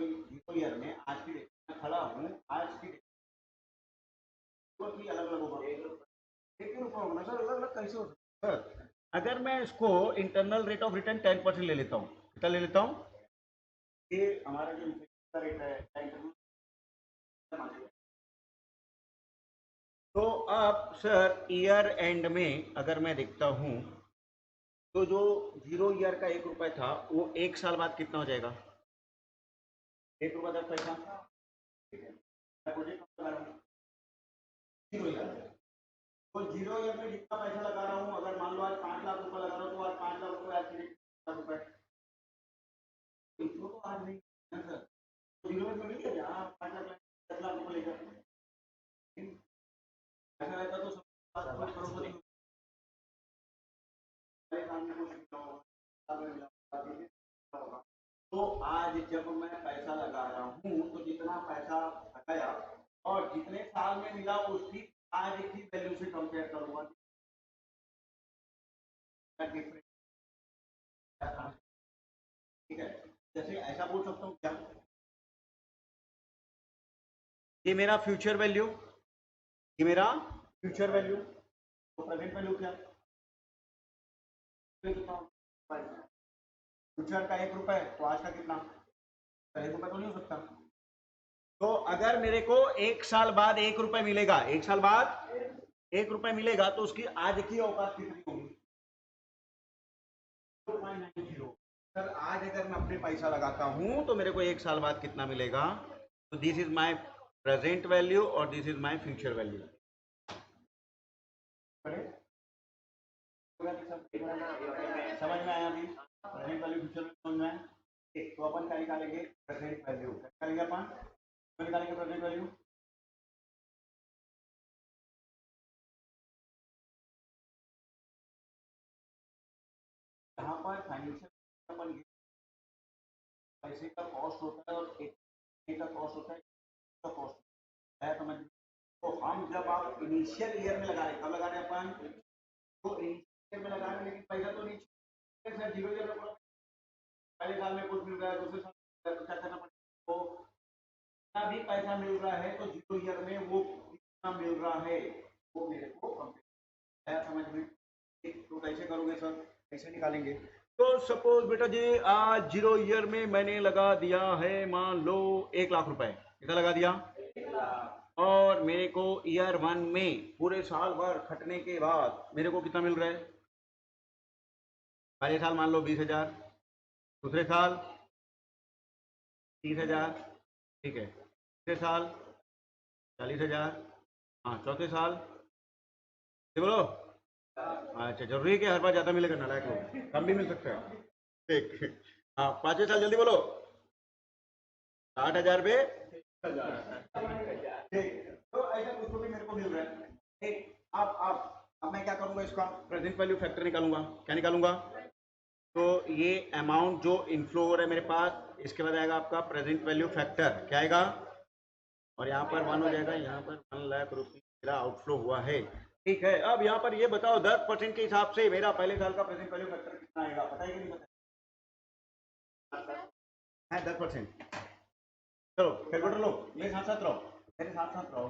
ईयर में आज की डेट में खड़ा हूँ, आज की डेट अलग अलग होगा। 1 ही रुपया होगा सर, अलग अलग कैसे हो सकता है सर? अगर मैं इसको इंटरनल रेट ऑफ रिटर्न 10% ले लेता हूँ, कितना ले लेता हूँ? ये हमारा जो इन्फ्लेशन रेट है, तो अब सर ईयर एंड में अगर मैं देखता हूं तो जो जीरो ईयर का 1 रुपए था वो 1 साल बाद कितना हो जाएगा? 1 रुपया 10 पैसा। ठीक है, मैं प्रोजेक्ट लगा रहा हूँ जीरो ईयर, तो जीरो ईयर में जितना पैसा लगा रहा हूँ, अगर मान लो आज 5 लाख रुपए लगा रहा हूँ तो आज 5 लाख रुपए, आज 5 लाख रुपए, इसको तो आज नहीं है ना सर। जीरो ईयर में नहीं है, हाँ 5 लाख 10 लाख रुपए लेकर ऐसा रहता तो सब करोड़पति तो आज जब मैं पैसा लगा रहा हूँ तो जितना पैसा लगाया और जितने साल में मिला उसकी आज की वैल्यू से कंपेयर करूंगा, डिफरेंस। ठीक है, जैसे ऐसा बोल सकता हूँ क्या, ये मेरा फ्यूचर वैल्यू, ये मेरा फ्यूचर वैल्यू, तो प्रेजेंट वैल्यू क्या? फ्यूचर का 1 रुपए तो आज का कितना? 1 रुपए तो नहीं हो सकता। तो अगर मेरे को 1 साल बाद 1 रुपए मिलेगा, 1 साल बाद 1 रुपए मिलेगा तो उसकी आज की औकात कितनी होगी? 0.90। सर आज अगर मैं अपने पैसा लगाता हूं तो मेरे को 1 साल बाद कितना मिलेगा? तो this is my present value और this is my future value. समझ में आया अभी? प्रेजेंट वैल्यू फ्यूचर वैल्यू समझ में आया? तो अपन क्या निकालेंगे? प्रेजेंट वैल्यू क्या निकालेंगे अपन? निकालेंगे प्रेजेंट वैल्यू। पर फाइनेंशियल अपन पैसे का कॉस्ट होता है और एक का कॉस्ट होता है, का कॉस्ट है समझ। तो हम जब आप इनिशियल ईयर में लगा रहे हैं, कब लगा रहे हैं अपन, तो इनिशियल में लगा रहे हैं, लेकिन पैसा तो नहीं सर, जीरो ईयर में पहले साल में कुछ मिल रहा है, दूसरे साल में तो क्या करना पड़ेगा, तो कितना भी पैसा मिल रहा है तो जीरो ईयर में वो कितना मिल रहा है वो मेरे को कंप्लीट है समझ में। तो कैसे करोगे सर, कैसे निकालेंगे। तो सपोज बेटा जी आज जीरो ईयर में मैंने लगा दिया है मान लो 1 लाख रुपए, कितना लगा दिया, और मेरे को ईयर 1 में पूरे साल भर खटने के बाद मेरे को कितना मिल रहा है, पहले साल मान लो 20,000, दूसरे साल 30,000, ठीक है, तीसरे साल 40,000, हाँ चौथे साल बोलो, अच्छा जरूरी है कि हर बार ज्यादा मिलेगा, नालायक लोग कम भी मिल सकता है, ठीक। हाँ पांचवें साल जल्दी बोलो, 60,000 पे, ठीक। तो ऐसा कुछ तो भी मेरे को मिल रहा है, ठीक। अब मैं क्या करूंगा, इसका प्रेजेंट वैल्यू फैक्टर निकालूंगा, क्या निकालूंगा, तो ये अमाउंट जो इनफ्लो हो रहा है मेरे पास, इसके बाद आएगा आपका प्रेजेंट वैल्यू फैक्टर, क्या आएगा, और यहाँ पर 1 हो जाएगा, यहाँ पर 1 लाख रुपये मेरा आउटफ्लो हुआ है, ठीक है। अब यहाँ पर ये बताओ 10% के हिसाब से मेरा पहले साल का प्रेजेंट वैल्यू फैक्टर कितना आएगा, पता है कि नहीं पता है, 10%। चलो कैलकुलेटर लो, मेरे साथ साथ रहो, मेरे साथ साथ रहो,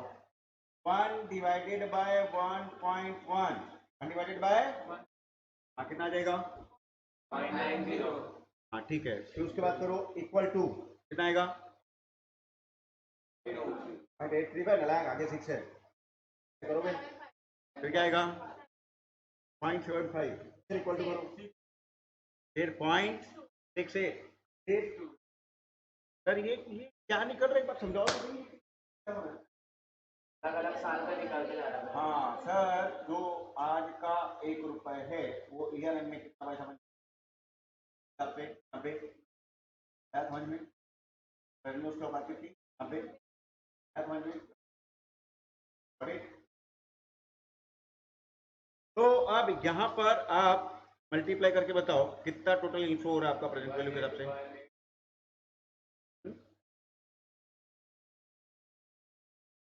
1 डिवाइडेड बाय 1.1, 1 डिवाइडेड बाय, हाँ कितना आ जाएगा, 0.90, हाँ ठीक है। फिर उसके बाद करो इक्वल टू, कितना आएगा, 0.83 बाय, नलायक आगे 6 है, करोगे फिर क्या आएगा, 0.75, फिर इक्वल टू करो, फिर 0.68, फिर सर ये क्या निकल रहा है, एक बार समझाओ तो, अलग अलग साल का निकालते जा रहा है। हाँ सर, जो आज का 1 रुपए है वो ईयर एंड में कितना पैसा बन, 90, समझ में, करने उसके बाद कितनी, 90, समझ में, तो अब यहाँ पर आप मल्टीप्लाई करके बताओ कितना टोटल इन्फो हो रहा है आपका प्रेजेंट वैल्यू के हिसाब से,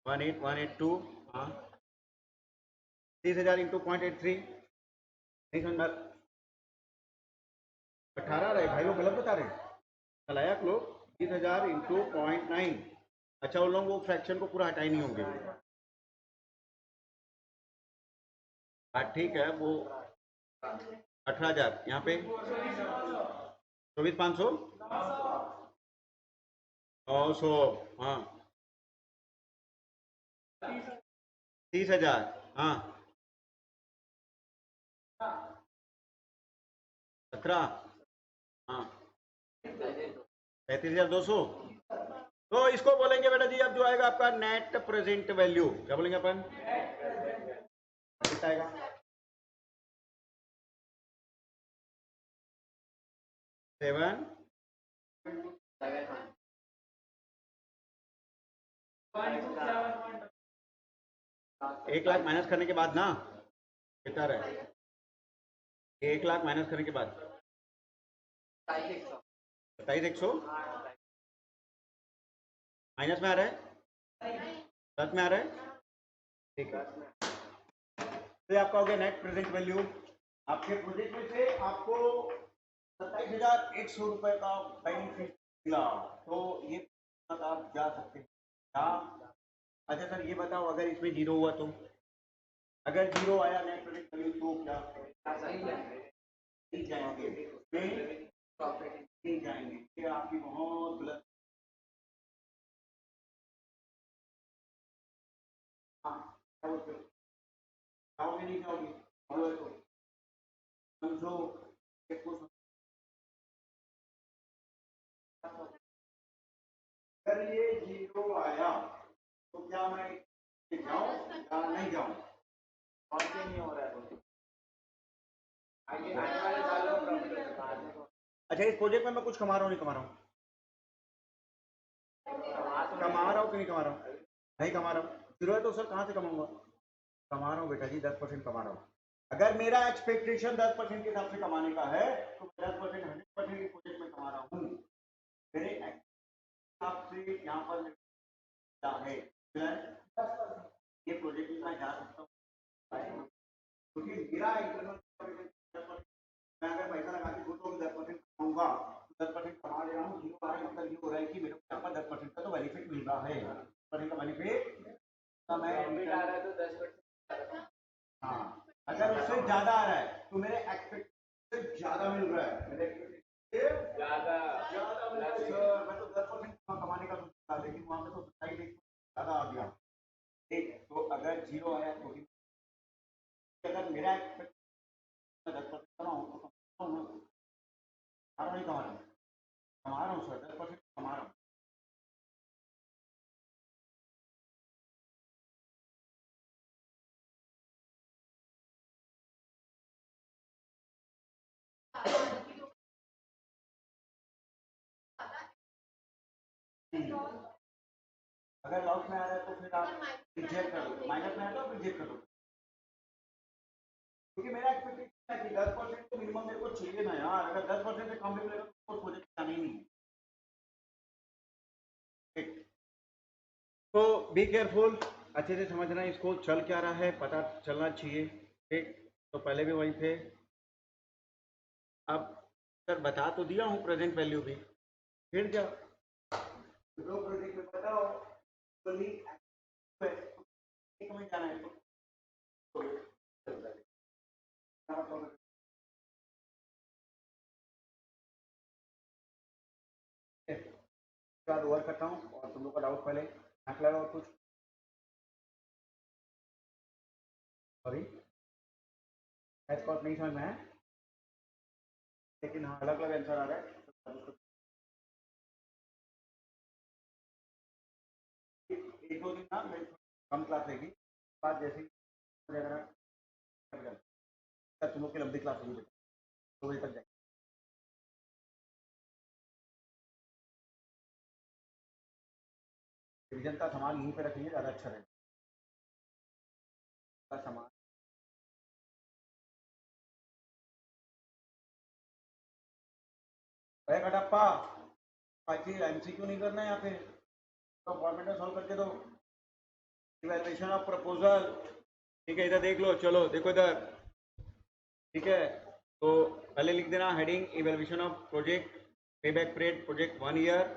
18182, हाँ 30,000 इंटू 0.83, नहीं समझ, 18 रहे भाई लोग, गलत बता रहे हैं, चलायक लोग, 30,000 इंटू 0.9, अच्छा उन लोग वो फ्रैक्शन को पूरा हटाए नहीं होंगे, हाँ ठीक है, वो 18,000 यहाँ पे 24,500 और 100, हाँ 30,000, हाँ 17, हाँ 35,200, तो इसको बोलेंगे बेटा जी अब जो आएगा आपका नेट प्रेजेंट वैल्यू, क्या बोलेंगे अपन, कितना आएगा, 7, 1 लाख माइनस करने के बाद ना कितना रहे, 1 लाख माइनस करने के बाद 27,100 माइनस में आ रहा है, प्लस में आ रहा है, ठीक है। तो आपका हो गया नेट प्रेजेंट वैल्यू, आपके प्रोजेक्ट में से आपको 27,100 रुपए का बेनिफिट मिला, तो ये आप जा सकते हैं क्या, अच्छा सर ये बताओ अगर इसमें जीरो हुआ तो, अगर जीरो आया नेट प्रेजेंट वैल्यू तो क्या नहीं जाएंगे, उसमें प्रॉफिट नहीं जाएंगे, ये आपकी बहुत गलत, हाँ क्या बोलते हो, जाओगे नहीं जाओगे, समझो, अगर ये जीरो आया तो क्या मैं जाऊं या नहीं जाऊं, और ये नहीं हो रहा है, आगे आने वाले सालों में प्रॉफिट होगा। अच्छा इस प्रोजेक्ट में मैं कुछ कमा रहा हूँ नहीं कमा रहा हूँ, कमा रहा हूँ कि नहीं कमा रहा हूँ, नहीं कमा रहा हूँ, जीरो है तो सर कहाँ से कमाऊंगा, कमा रहा हूँ बेटा जी, 10% कमा रहा हूँ, अगर मेरा एक्सपेक्टेशन 10% के हिसाब से कमाने का है तो 10% 100% के प्रोजेक्ट में कमा रहा हूँ। मेरे हिसाब से यहाँ पर क्या है ये प्रोजेक्ट में मैं जा सकता हूँ क्योंकि मेरा इंटरनल मैं अगर पैसा लगा के सोचो कि 10% कमाऊंगा तो 10% कमा ले रहा हूँ, जीरो आ रहा है, मतलब ये हो रहा है कि मेरे को यहाँ पर 10% का तो बेनिफिट मिल रहा है, 10% का बेनिफिट का मैं आ रहा है तो 10%। हाँ, अगर उससे ज्यादा आ रहा है तो मेरे एक्सपेक्ट से ज्यादा मिल रहा है, मेरे ज्यादा ज्यादा मिल रहा है सर। मैं तो 10% कमाने का सोचता था लेकिन वहां पे तो सच्चाई देख ज्यादा आ गया। ठीक, तो अगर जीरो आया तो भी अगर मेरा एक्सपेक्ट 10% कमाऊँ तो कमाऊँ, नहीं कमा रहा हूँ, कमा रहा हूँ सर, 10% कमा रहा हूँ। अगर लॉस में आ रहा है तो फिर आप रिजेक्ट कर दो, माइनस में आ रहा है तो रिजेक्ट कर दो, क्योंकि मेरा एक्सपेक्टेशन है कि 10% तो मिनिमम मेरे को चाहिए ना यार। अगर 10% से कम भी मिलेगा तो प्रोजेक्ट जाना ही नहीं है। तो बी केयरफुल, अच्छे से समझना इसको, चल क्या रहा है पता चलना चाहिए। ठीक, तो पहले भी वही थे। अब सर बता तो दिया हूँ प्रेजेंट वैल्यू भी, फिर क्या दो प्रोजेक्ट में बताओ में जाना है तो बाद ओवर करता हूँ और तुम लोग का डाउट पहले आंख लगाओ कुछ। सॉरी, नहीं समझ में है लेकिन हाँ अलग अलग आंसर आ रहा है। एक दो दिन ना मेरी कम क्लास रहेगी, बाद जैसे ही तुम लोग की लंबी क्लास होगी, 2 बजे तक जाएगी। रिविजन का सामान यहीं पे रखेंगे, ज़्यादा अच्छा रहेगा का सामान। अरे कटप्पा, बाकी एमसीक्यू नहीं करना है यहाँ पे, तो फॉर्मेट में सॉल्व करके दो। इवैल्यूएशन ऑफ प्रपोजल, ठीक है इधर देख लो, चलो देखो इधर, ठीक है। तो पहले लिख देना heading evaluation of project, payback period project 1 year,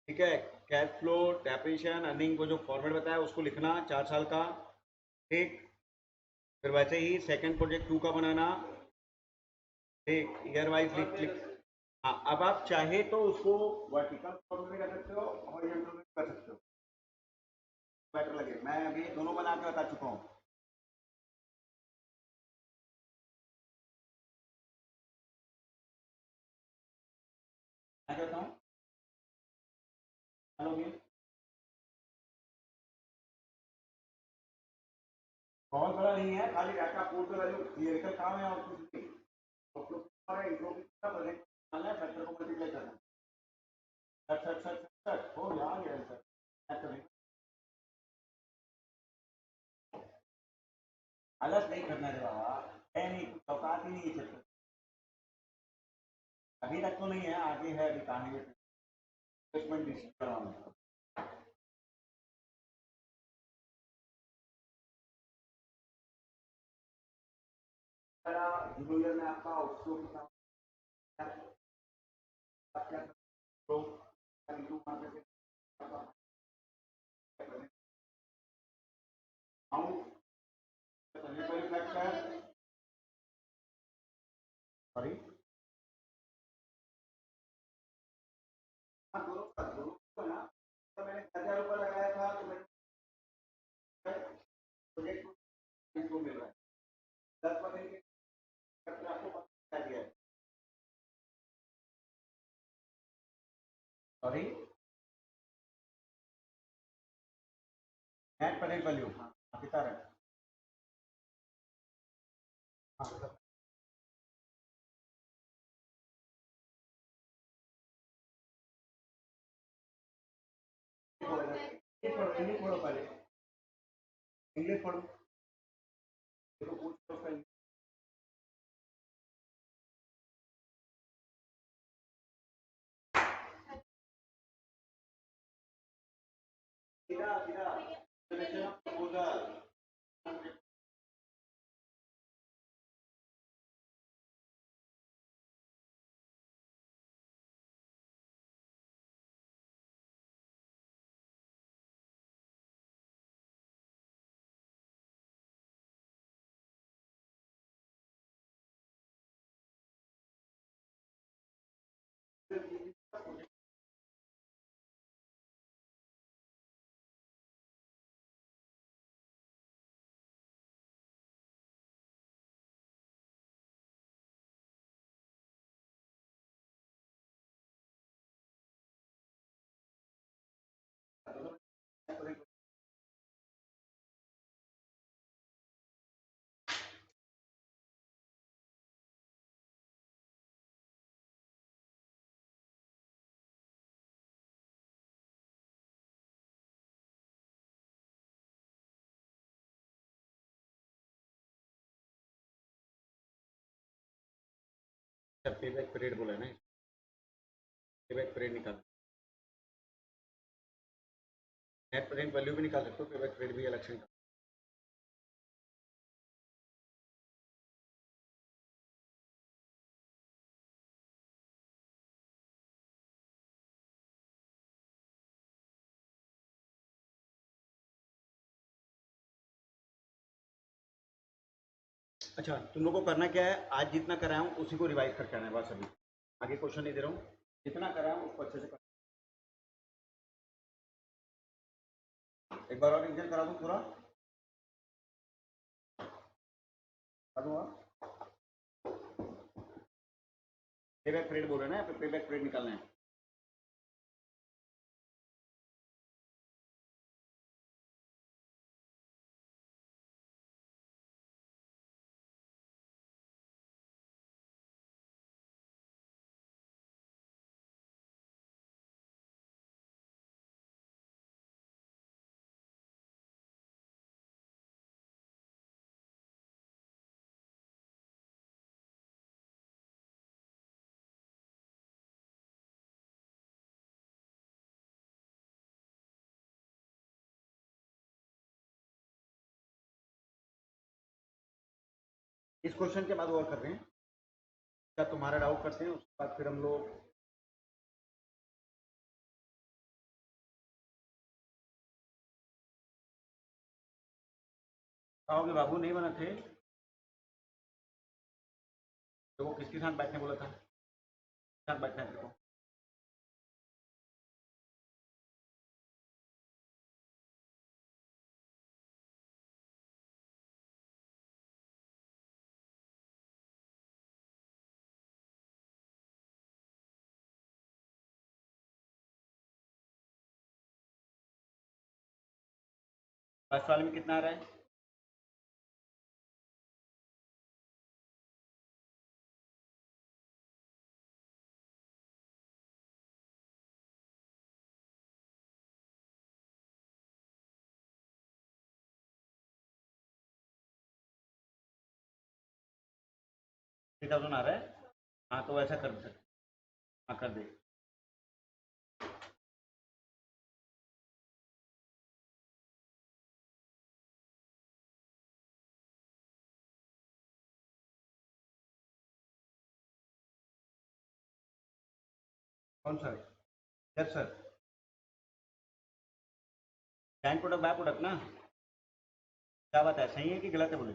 ठीक है। कैश फ्लो, डेप्रिसिएशन, अर्निंग को जो फॉर्मेट बताया उसको लिखना 4 साल का, ठीक। फिर वैसे ही सेकंड प्रोजेक्ट 2 का बनाना, ठीक, ईयर वाइज लिख। हाँ, अब आप चाहे तो उसको वर्टिकल फॉर्म में कर सकते हो, हॉरिजॉन्टल में कर सकते हो, बेटर लगे। मैं अभी दोनों बना के बता चुका हूँ। मैं कहता हूँ चलोगे, बहुत बड़ा नहीं है, खाली डाटा पोर्ट का वैल्यू थियरिटिकल काम है और कुछ नहीं। तो हमारा इंट्रो का प्रोजेक्ट डालना है, फैक्टर को मल्टीप्लाई करना है, सच सच सच सच हो यार ये आंसर फैक्टर। आलस नहीं करना रे बाबा, है नहीं कुछ औकात ही नहीं है चक्कर। अभी तक तो नहीं है, आगे है, अभी कहानी प्लेसमेंट डिसीजन करवाना। जूनियर में आपका उसको क्या तो इंटू वहां पे सॉरी, हाँ दोनों दोनों को ना, तो मैंने 1000 रुपये लगाया था तो मेरे प्रोजेक्ट को मिल रहा है 10% के खर्चे आपको बता दिया है। सॉरी, नेट प्रेजेंट वैल्यू, हाँ कितना है, हाँ इंग्लिश पढ़ो पहले, इंग्लिश पढ़ो, देखो पूछ लो उसका पे बैक पीरियड बोला है ना, पे बैक पीरियड निकाल, नेट प्रेजेंट वैल्यू भी निकाल सकते हो, पे बैक पीरियड भी अलग से निकाल। अच्छा, तुम लोगों को करना क्या है, आज जितना कराया हूँ उसी को रिवाइज करके आना है बस। अभी आगे क्वेश्चन नहीं दे रहा हूँ, जितना कराया हूँ उसको अच्छे से एक बार और रिविजन करा दूँ पूरा, करा दूँगा। पे बैक पीरियड बोल रहे हैं ना, पे बैक पीरियड निकालना है। इस क्वेश्चन के बाद और कर रहे हैं, क्या तुम्हारा डाउट करते हैं, उसके बाद फिर हम लोग आओगे। बाबू नहीं बना थे तो वो किसके साथ बैठने बोला था, साथ बैठना है तेरे को। फर्स्ट वाले में कितना आ रहा है, 3000 आ रहा है। हाँ तो ऐसा कर सकते, हाँ कर दे। कौन सा, yes sir, bank product by product ना, क्या बात है, सही है कि गलत है बोले।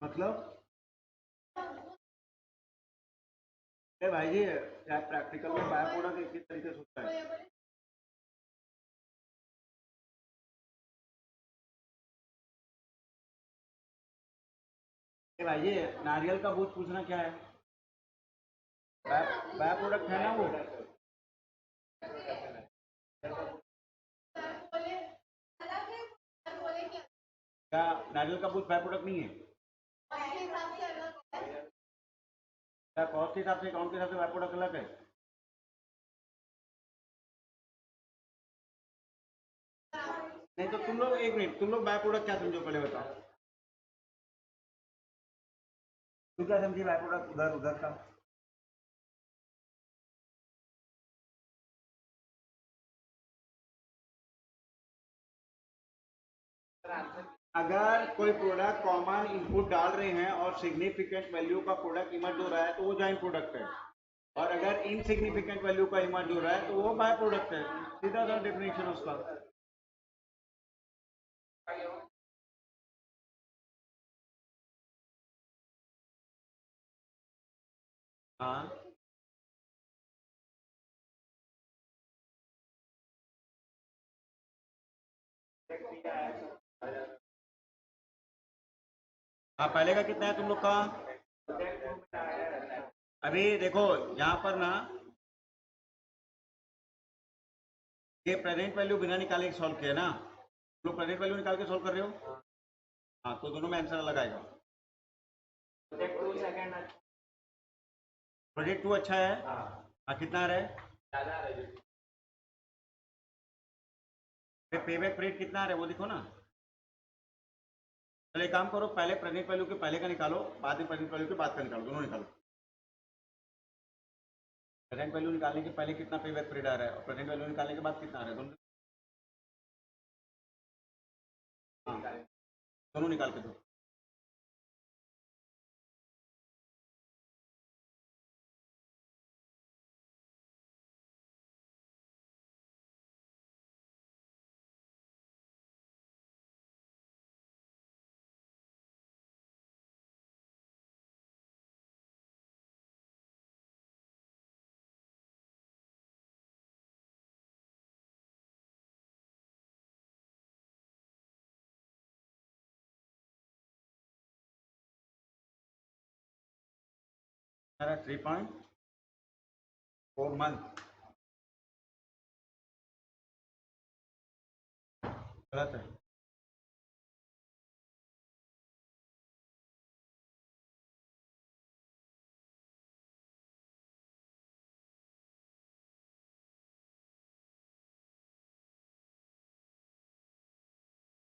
मतलब ए भाई जी, प्रैक्टिकल में बाय प्रोडक्ट एक ही तरीके से होता है। ए भाई जी, नारियल का दूध पूछना क्या है, बाय बाय प्रोडक्ट है ना वो। क्या नारियल का दूध बाय प्रोडक्ट नहीं है, क्या कॉस्ट के हिसाब से, अकाउंट के हिसाब से बाय प्रोडक्ट अलग है। नहीं तो तुम लोग एक मिनट, तुम लोग बाय प्रोडक्ट क्या समझो पहले बताओ, तू क्या समझी बाय प्रोडक्ट उधर उधर का। अगर कोई प्रोडक्ट कॉमन इनपुट डाल रहे हैं और सिग्निफिकेंट वैल्यू का प्रोडक्ट इमर्ज हो रहा है तो वो जॉइंट प्रोडक्ट है, और अगर इनसिग्निफिकेंट वैल्यू का इमर्ज हो रहा है तो वो बाय प्रोडक्ट है, सीधा सा डेफिनेशन उसका। हाँ हाँ, पहले का कितना है तुम लोग का। अभी देखो यहाँ पर ना, ये प्रेजेंट वैल्यू बिना निकाले सॉल्व किया ना, तुम लोग प्रेजेंट वैल्यू निकाल के सॉल्व कर रहे हो। हाँ तो दोनों में आंसर अलग आएगा। प्रोजेक्ट 2 अच्छा है। हाँ कितना आ रहा है, पे बैक पीरियड कितना आ रहा है वो दिखो ना। चलो एक काम करो, पहले प्रेजेंट वैल्यू के पहले का निकालो, बाद में प्रेजेंट वैल्यू के बाद का निकालो, दोनों निकालो। प्रेजेंट वैल्यू निकालने के पहले कितना पे बैक पीरियड आ रहा है और प्रेजेंट वैल्यू निकालने के बाद कितना आ रहा है, दोनों। हाँ, दोनों निकाल के दो। आ रहा है 3.4 मंथ। गलत है।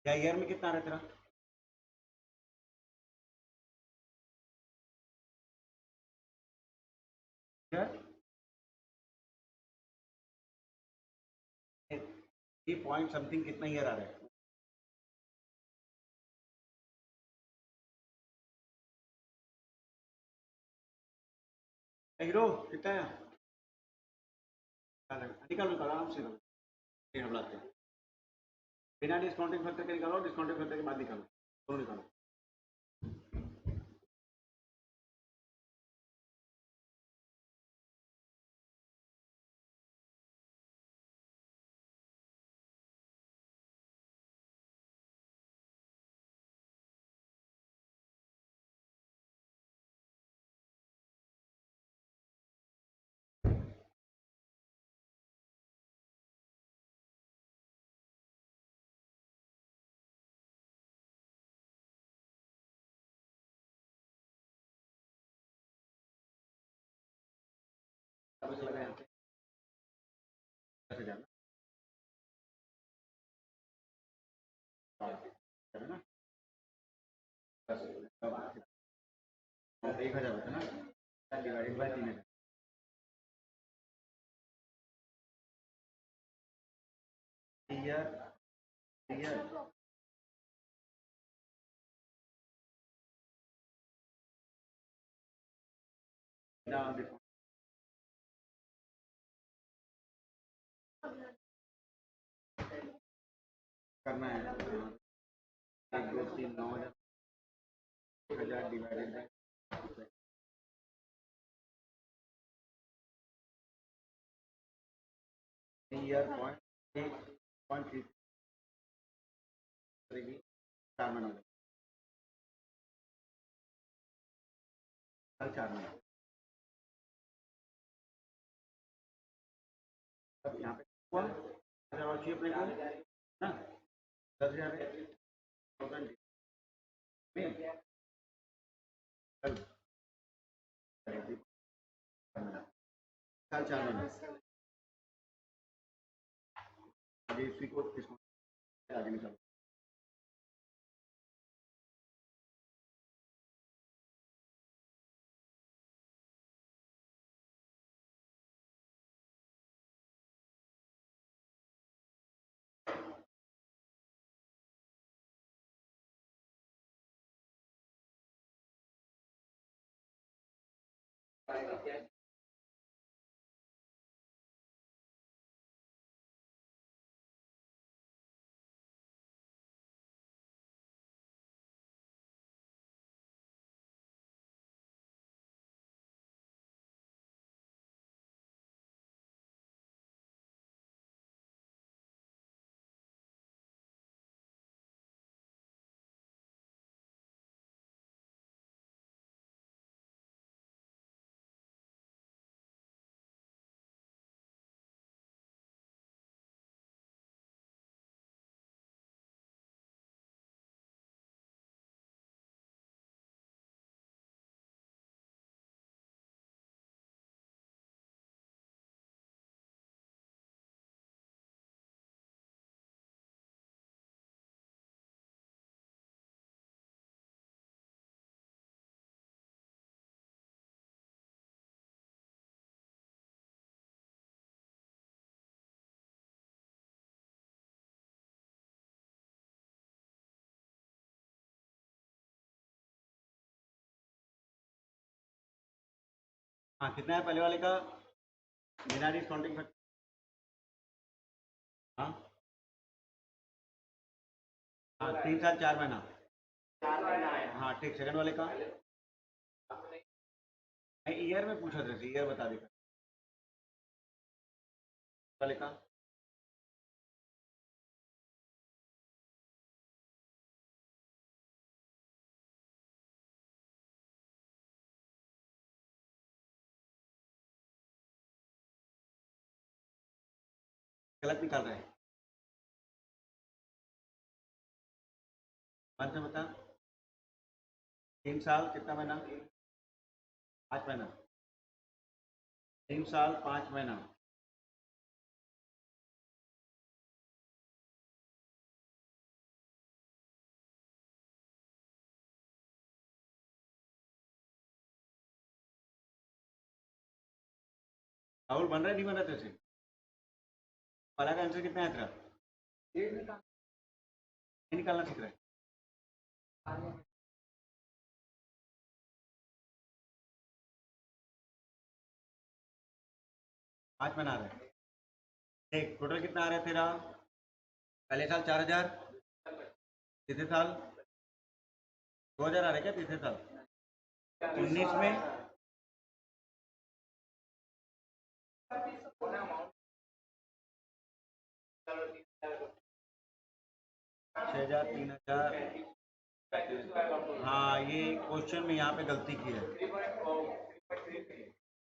क्या ईयर में कितना आ रहा है तेरा? थ्री पॉइंट समथिंग कितना ईयर आ रहा है? हीरो कितना है? निकालो निकालो आराम से निकालो, हम लाते हैं। बिना डिस्काउंटिंग फैक्टर के निकालो, डिस्काउंटिंग फैक्टर के बाद निकालो, दोनों निकालो। कैसे लगा यहाँ पे? कैसे जाना? है ना? 1,000 होता है ना, डिवाइडेड बाई 3,000। ईयर ईयर ना करना है। 1, 2, 3, 9,000, 1,000 divided by year point three करेगी, 4 महीने कल 4 महीने। अब यहाँ पे हुआ 10,000 और चाहिए अपने को ना, 10,000 थाउजेंड में कल करेगी, कल 4 महीने आगे इसी को इसको आगे निकालो। हाँ कितना है पहले वाले का बिना डिस्काउंटिंग फैक्टर? हाँ हाँ 3 साल 4 महीना। हाँ ठीक, सेकंड वाले का ईयर में पूछा था, ईयर बता देगा वाले का। गलत निकाल रहे हैं। मान से बता, 3 साल कितना महीना? 5 महीना। 3 साल 5 महीना। राहुल बन रहा है नहीं बन रहा तेरे? पहला का आंसर कितना है तेरा? ये निकालना सीख रहा है। 5 महीना आ रहा है। देख टोटल कितना आ रहा है तेरा? पहले साल 4,000, तीसरे साल 2,000 आ रहा है क्या तीसरे साल? 19 में 6,000, 3,000। हाँ ये क्वेश्चन में यहाँ पे गलती की है।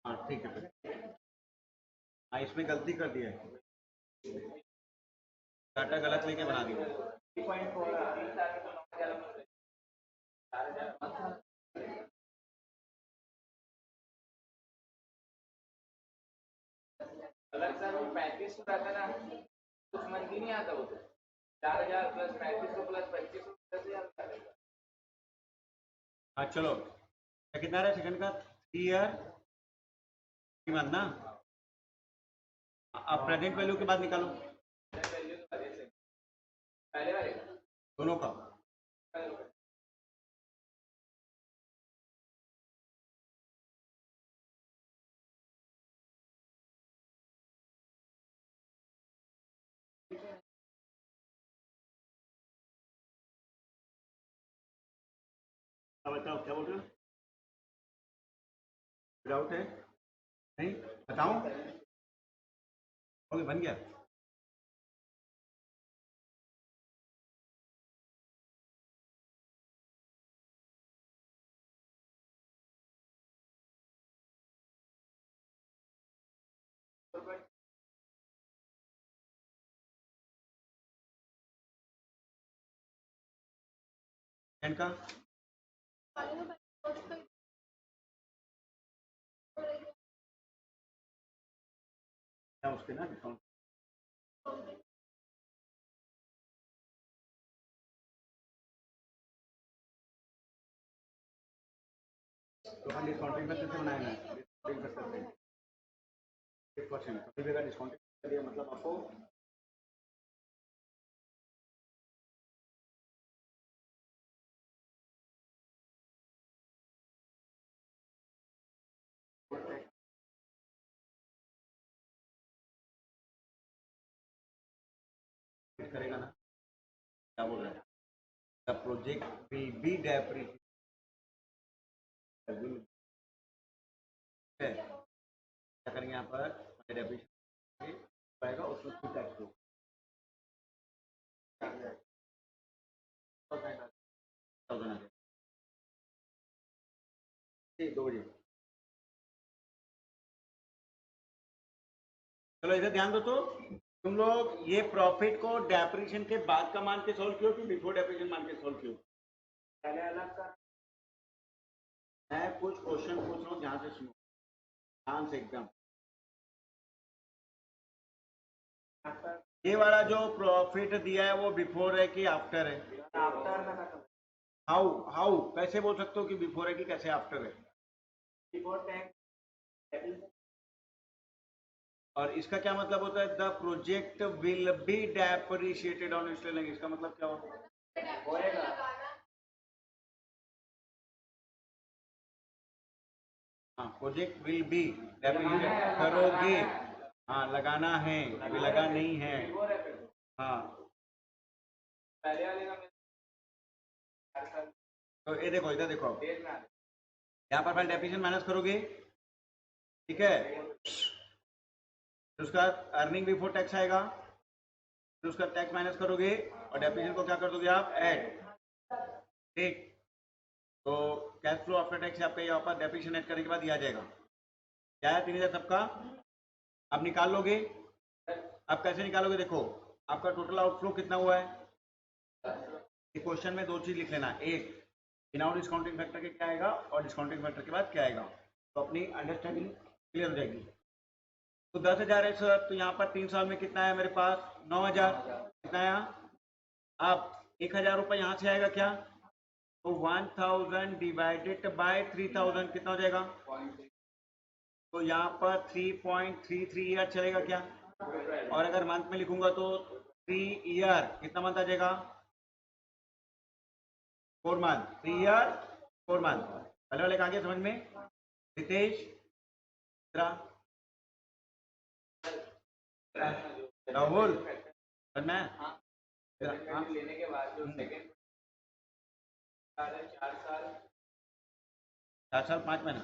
हाँ ठीक है फिर। हाँ इसमें गलती कर दी है, डाटा गलत लेके बना दिया। अगर सर वो 3500 रहता ना, कुछ मंथ ही नहीं आता वो तो 4,000 प्लस 3500 प्लस 2500 10,000। हाँ चलो, कितना रहा सेकंड का? 3 ईयर 3 मंथ ना। अब प्रेजेंट वैल्यू के बाद निकालो पहले वाले दोनों का। बताओ क्या बोल रहे हो? डाउट है? नहीं बताऊं? ओके बन गया। सेकंड का क्या उसके ना डिस्काउंट? तो हम डिस्काउंटिंग फैक्टर से बनाए हैं, डिस्काउंटिंग फैक्टर से 1% सभी जगह डिस्काउंटिंग कर दिया, मतलब आपको करेगा ना। क्या बोल रहे हैं? The project will be depreciated है। क्या करेंगे यहाँ पर? डेप्रिसिएशन पाएगा उसमें खुद टैक्स दो 1000 2 बजे। चलो इधर ध्यान दो तो, तुम लोग ये प्रॉफिट को डेप्रिसिएशन के बाद का मान के सोल्व कियो कि बिफोर डेप्रिसिएशन मान के सोल्व कियो? पहले अलग का। मैं कुछ क्वेश्चन पूछ रहा हूँ, ध्यान से सुनो, ध्यान से एकदम। ये वाला जो प्रॉफिट दिया है वो बिफोर है कि आफ्टर है? आफ्टर। हाउ हाउ कैसे बोल सकते हो कि बिफोर है कि कैसे आफ्टर है? Before tax. और इसका क्या मतलब होता है? The project will be depreciated on installing, इसका मतलब क्या होगा? हाँ, प्रोजेक्ट विल बी डेफिनेशन करोगे। हाँ, लगाना है, अभी लगा नहीं है। हाँ, तो ये देखो, इधर देखो, यहाँ पर पहले डेफिनेशन माइनस करोगे, ठीक है, फिर उसका अर्निंग बिफोर टैक्स आएगा, फिर उसका टैक्स माइनस करोगे और डेफिनेशन को क्या कर दोगे आप, ऐड। ठीक, तो कैश फ्लो आफ्टर टैक्स आपका यहाँ पर डेफिनेशन ऐड करने के बाद दिया जाएगा। क्या है 3000 सबका, आप निकाल लोगे। आप कैसे निकालोगे, देखो आपका टोटल आउटफ्लो कितना हुआ है। क्वेश्चन में दो चीज लिख लेना, एक विदाउट डिस्काउंटिंग फैक्टर के क्या आएगा और डिस्काउंटिंग फैक्टर के बाद क्या आएगा, तो अपनी अंडरस्टैंडिंग क्लियर हो जाएगी। तो 10,000 है सर, तो यहाँ पर 3 साल में कितना है मेरे पास, 9,000। कितना आया, अब 1,000 रुपये यहाँ से आएगा क्या, तो 1000 डिवाइडेड बाय 3000 कितना हो जाएगा, तो यहाँ पर 3.33 ईयर चलेगा क्या, और अगर मंथ में लिखूंगा तो 3 ईयर, कितना मंथ आ जाएगा, 4 मंथ, 3 ईयर 4 मंथ। पहले वाले कहा गया समझ में, रितेश, राहुल, समझ में, लेने के बाद जो सेकंड 4 साल 5 महीना,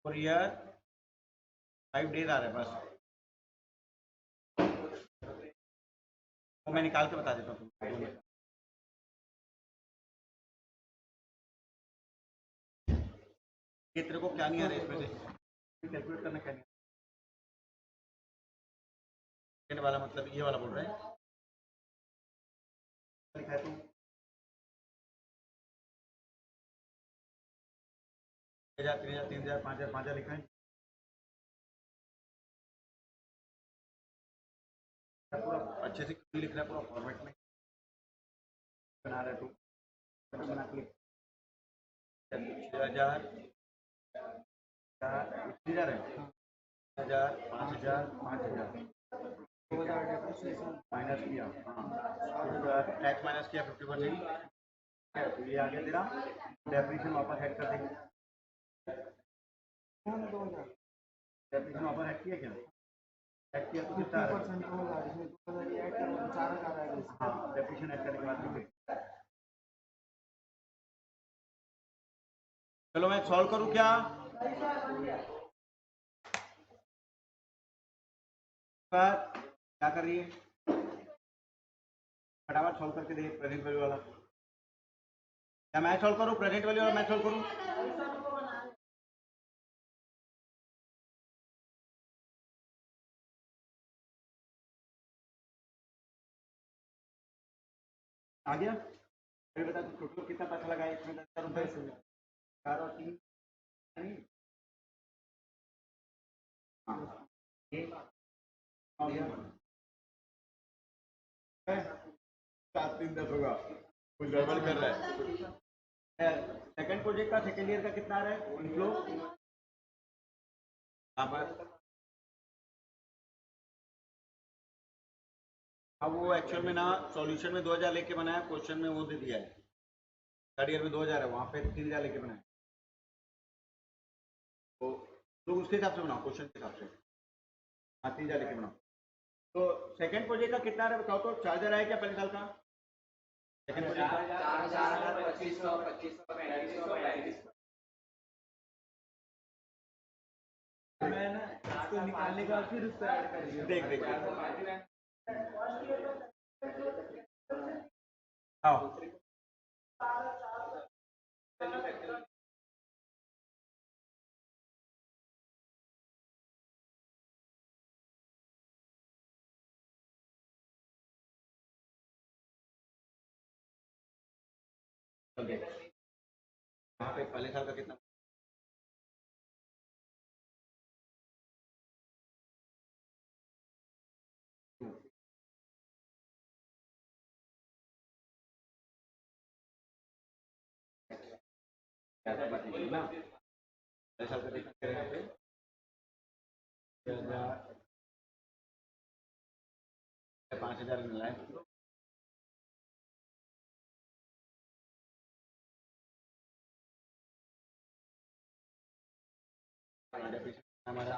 4 ईयर 5 डेज आ रहे हैं बस, वो मैं निकाल के बता देता हूँ तुमको। ये तेरे को क्या नहीं आ रहा है इसमें से कैलकुलेट करना, क्या नहीं सेकंड वाला, मतलब ये वाला बोल रहे हैं, लिखा है तुम 1000 3000 3000 5000 5000 लिखा है, पूरा अच्छे से क्यों लिख रहा है, पूरा फॉर्मेट में बना रहा है तू, बना के लिख, 6000 इधर है, 1000 5000 5000 माइनस किया, हाँ टैक्स माइनस किया 50%, तो ये आ गया तेरा, डेफिनेशन वापस ऐड कर देंगे, डेफिनेशन वापस ऐड किया क्या, ऐड किया तो कितना होगा, हाँ डेफिनेशन ऐड करने के बाद, चलो मैं सॉल्व करूं क्या, पर क्या कर रही है, फटाफट सॉल्व करके दे, प्रेजेंट वैल्यू वाला, क्या मैं सॉल्व करूं, प्रेजेंट वैल्यू वाला मैं सॉल्व करूं, आ गया, फिर बता टोटल कितना पैसा लगा इसमें, 10,000 रुपये, 4 और 3, हाँ ये आ गया, 7 3 10 होगा, कुछ गड़बड़ कर रहा है। सेकंड प्रोजेक्ट का सेकंड ईयर का कितना आ रहा है इनफ्लो, यहाँ पर अब वो एक्चुअल में ना सॉल्यूशन में 2000 लेके बनाया, क्वेश्चन में वो दे दिया है, थर्ड ईयर में 2000 है, वहाँ पे 3000 लेके बनाया, तो लोग उसके हिसाब से बनाओ, क्वेश्चन के हिसाब से, हाँ 3000 लेके बनाओ। तो सेकंड प्रोजेक्ट का कितना है बताओ, तो 4000 आया क्या पहले साल का, सेकंड प्रोजेक्ट का 2500 मैं ना इसको निकालने के बाद फिर उसको ऐड कर देख देख आओ, यहाँ पे पहले साल का कितना, ना पहले साल का कितना करें यहाँ पे, 5000 मिला है, हमारा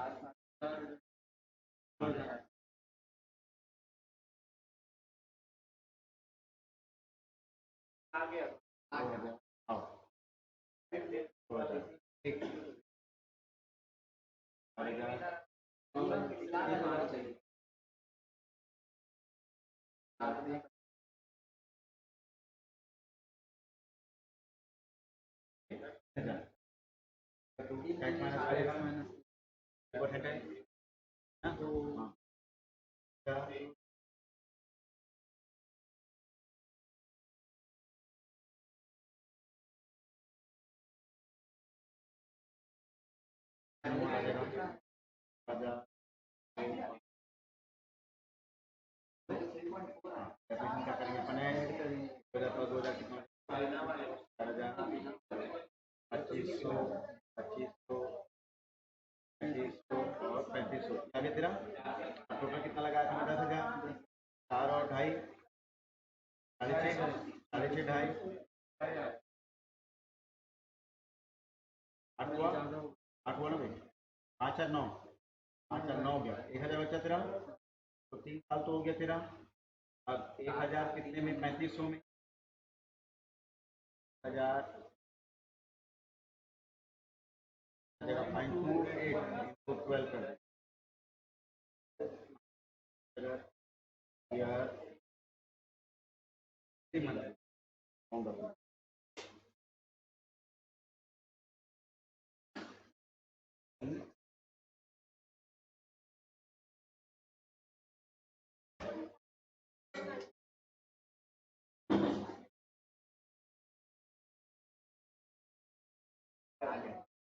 क्या करेंगे अपने 2000 कितना 2500 2500 2500 और 3500 आगे तेरा टोटल कितना लगाया था 10,000 4 और ढाई 6.5 6.5 ढाई 8 हुआ 8 हुआ ना भाई 5 और 9 5 और 9 हो गया 1,000 बचा तेरा तो 3 साल तो हो गया तेरा अब 1,000 कितने में 3500 में 1,000 फाइन 28 into 12 कर यार 300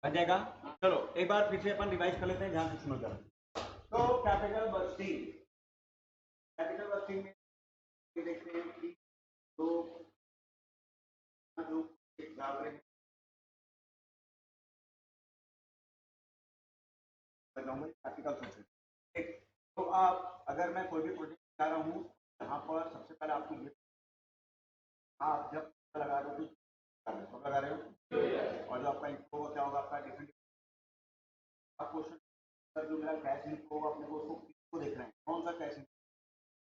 बन जाएगा। चलो एक बार फिर से अपन रिवाइज कर लेते हैं ध्यान से सुनो जरा। तो कैपिटल बस्टिंग में देखते हैं कि तो जो डाल रहे हैं कैपिटल ठीक। तो आप अगर मैं कोई भी प्रोजेक्ट बता रहा हूँ यहाँ पर सबसे पहले आपको ये आप जब लगा रहे हो तो लगा रहे हो और जो आपका इनको होगा क्या होगा आपका डिफरेंट क्वेश्चन जो मेरा कैश इनको होगा अपने को उसको देख रहे हैं कौन सा कैश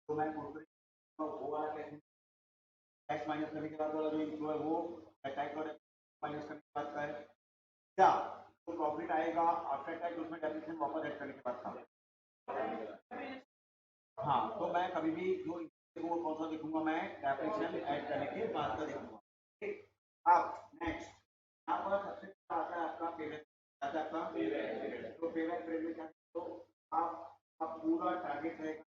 तो मैं वो वाला कैश माइनस करने के बाद वाला जो इनको है वो टाइप कर माइनस करने के बाद का है क्या तो प्रॉफिट आएगा आफ्टर टैक्स उसमें डेप्रिसिएशन वापस ऐड करने के बाद था। हाँ तो मैं कभी भी जो वो कौन सा देखूंगा मैं डेप्रिसिएशन ऐड करने के बाद का देखूंगा ठीक। अब नेक्स्ट यहाँ पर सबसे पहले आता है आपका पेमेंट आता है आपका तो पेमेंट पीरियड में क्या तो आप पूरा टारगेट रहेगा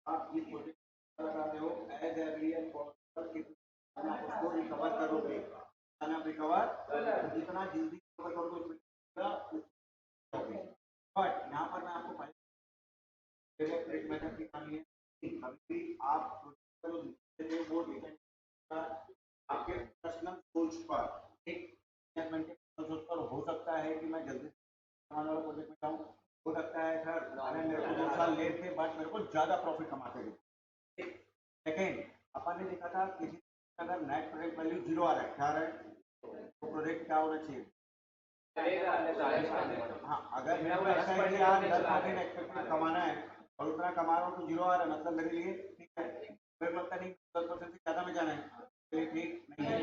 आप ये प्रोजेक्ट लगा रहे हो एज अर्ली एज पॉसिबल आप उसको रिकवर करोगे आप रिकवर जितना जल्दी रिकवर करोगे बट यहाँ पर मैं आपको एक मेथड दिखानी है अभी आप वो डिपेंड आपके पर्सनल गोल्स पर एक सोच पर हो सकता है कि मैं जल्दी कमाने वाला प्रोजेक्ट में जाऊँ हो सकता है सर मैंने मेरे को 2 साल लेट थे बट मेरे को ज़्यादा प्रॉफिट कमाते थे सेकेंड अपन ने देखा था किसी अगर नेट प्रोजेक्ट वैल्यू 0 आ रहा है क्या आ रहा है तो प्रोजेक्ट क्या होना चाहिए हाँ अगर मेरे को ऐसा है कि यार 10% एक्सपेक्ट कमाना है और उतना कमा रहा हूँ तो 0 आ रहा है मतलब मेरे लिए ठीक है मेरे को लगता नहीं 10% से ज़्यादा में जाना है तो ठीक नहीं है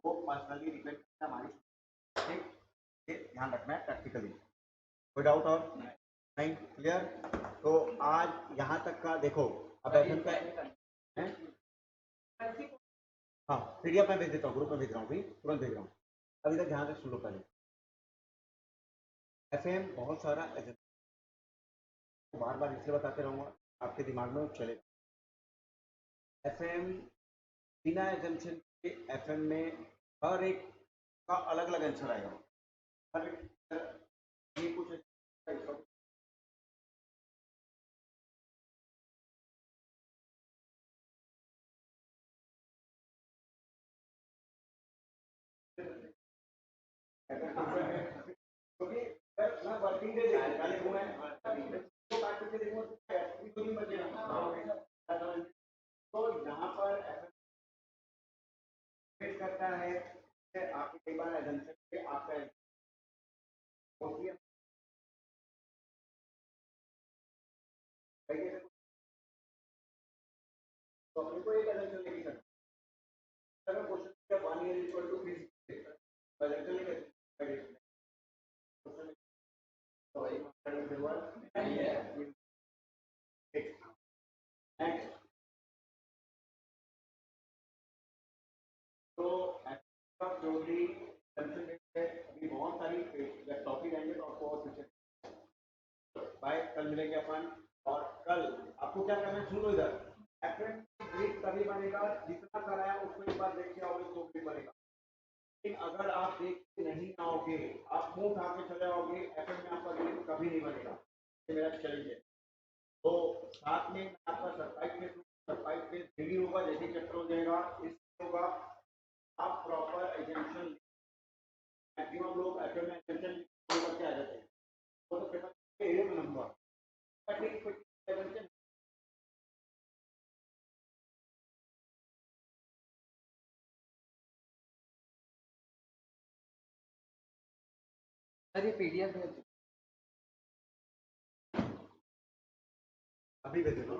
वो पर्सनली डिपेंड करता है हमारी ठीक ये ध्यान रखना है प्रैक्टिकली कोई डाउट और नहीं क्लियर तो आज यहाँ तक का देखो अब एफएम का है हाँ पीडीएफ मैं भेज देता हूँ ग्रुप में भेज रहा हूँ अभी तुरंत भेज रहा हूँ अभी तक ध्यान से सुन लो पहले एफएम बहुत सारा बार बार इसलिए बताते रहूँगा आपके दिमाग में चलेगा एफएम बिना एजम्पशन के एफएम में हर एक का अलग अलग आंसर आएगा हर ये कुछ क्योंकि मैं वर्किंग डे पहले हूँ मैं तो काट करके देखूंगा तो दिन बचेगा तो यहाँ पर एफएम करता है आपके कई बार एजम्पशन पे आपका को एक एसेंशियल लेके करना है। अगर क्वेश्चन का 1 ईयर इक्वल टू 3 एसेंशियल लेके क्वेश्चन तो एक मार्क्स देवर नेक्स्ट। तो जो भी अभी बहुत सारी टॉपिक आएंगे तो आपको और पीछे बाय कल मिलेंगे अपन। और कल आपको क्या करना है, सुन लो इधर, ग्रिड तभी बनेगा जितना कराया उसको एक बार देख के आओगे तो भी बनेगा। लेकिन अगर आप देख के नहीं आओगे, आप मुंह उठा के चले आओगे, एफएम में आपका ग्रिड कभी नहीं बनेगा। ये मेरा चैलेंज है। तो साथ में आपका सरप्राइज पे थ्री होगा, जैसे चैप्टर हो जाएगा इस होगा। आप प्रॉपर एग्जामिनेशन, मैक्सिमम लोग एफएम में एग्जामिनेशन करके आ जाते हैं, वो तो पेपर के एक नंबर सर ये पीडीएफ भेज अभी भेज दो।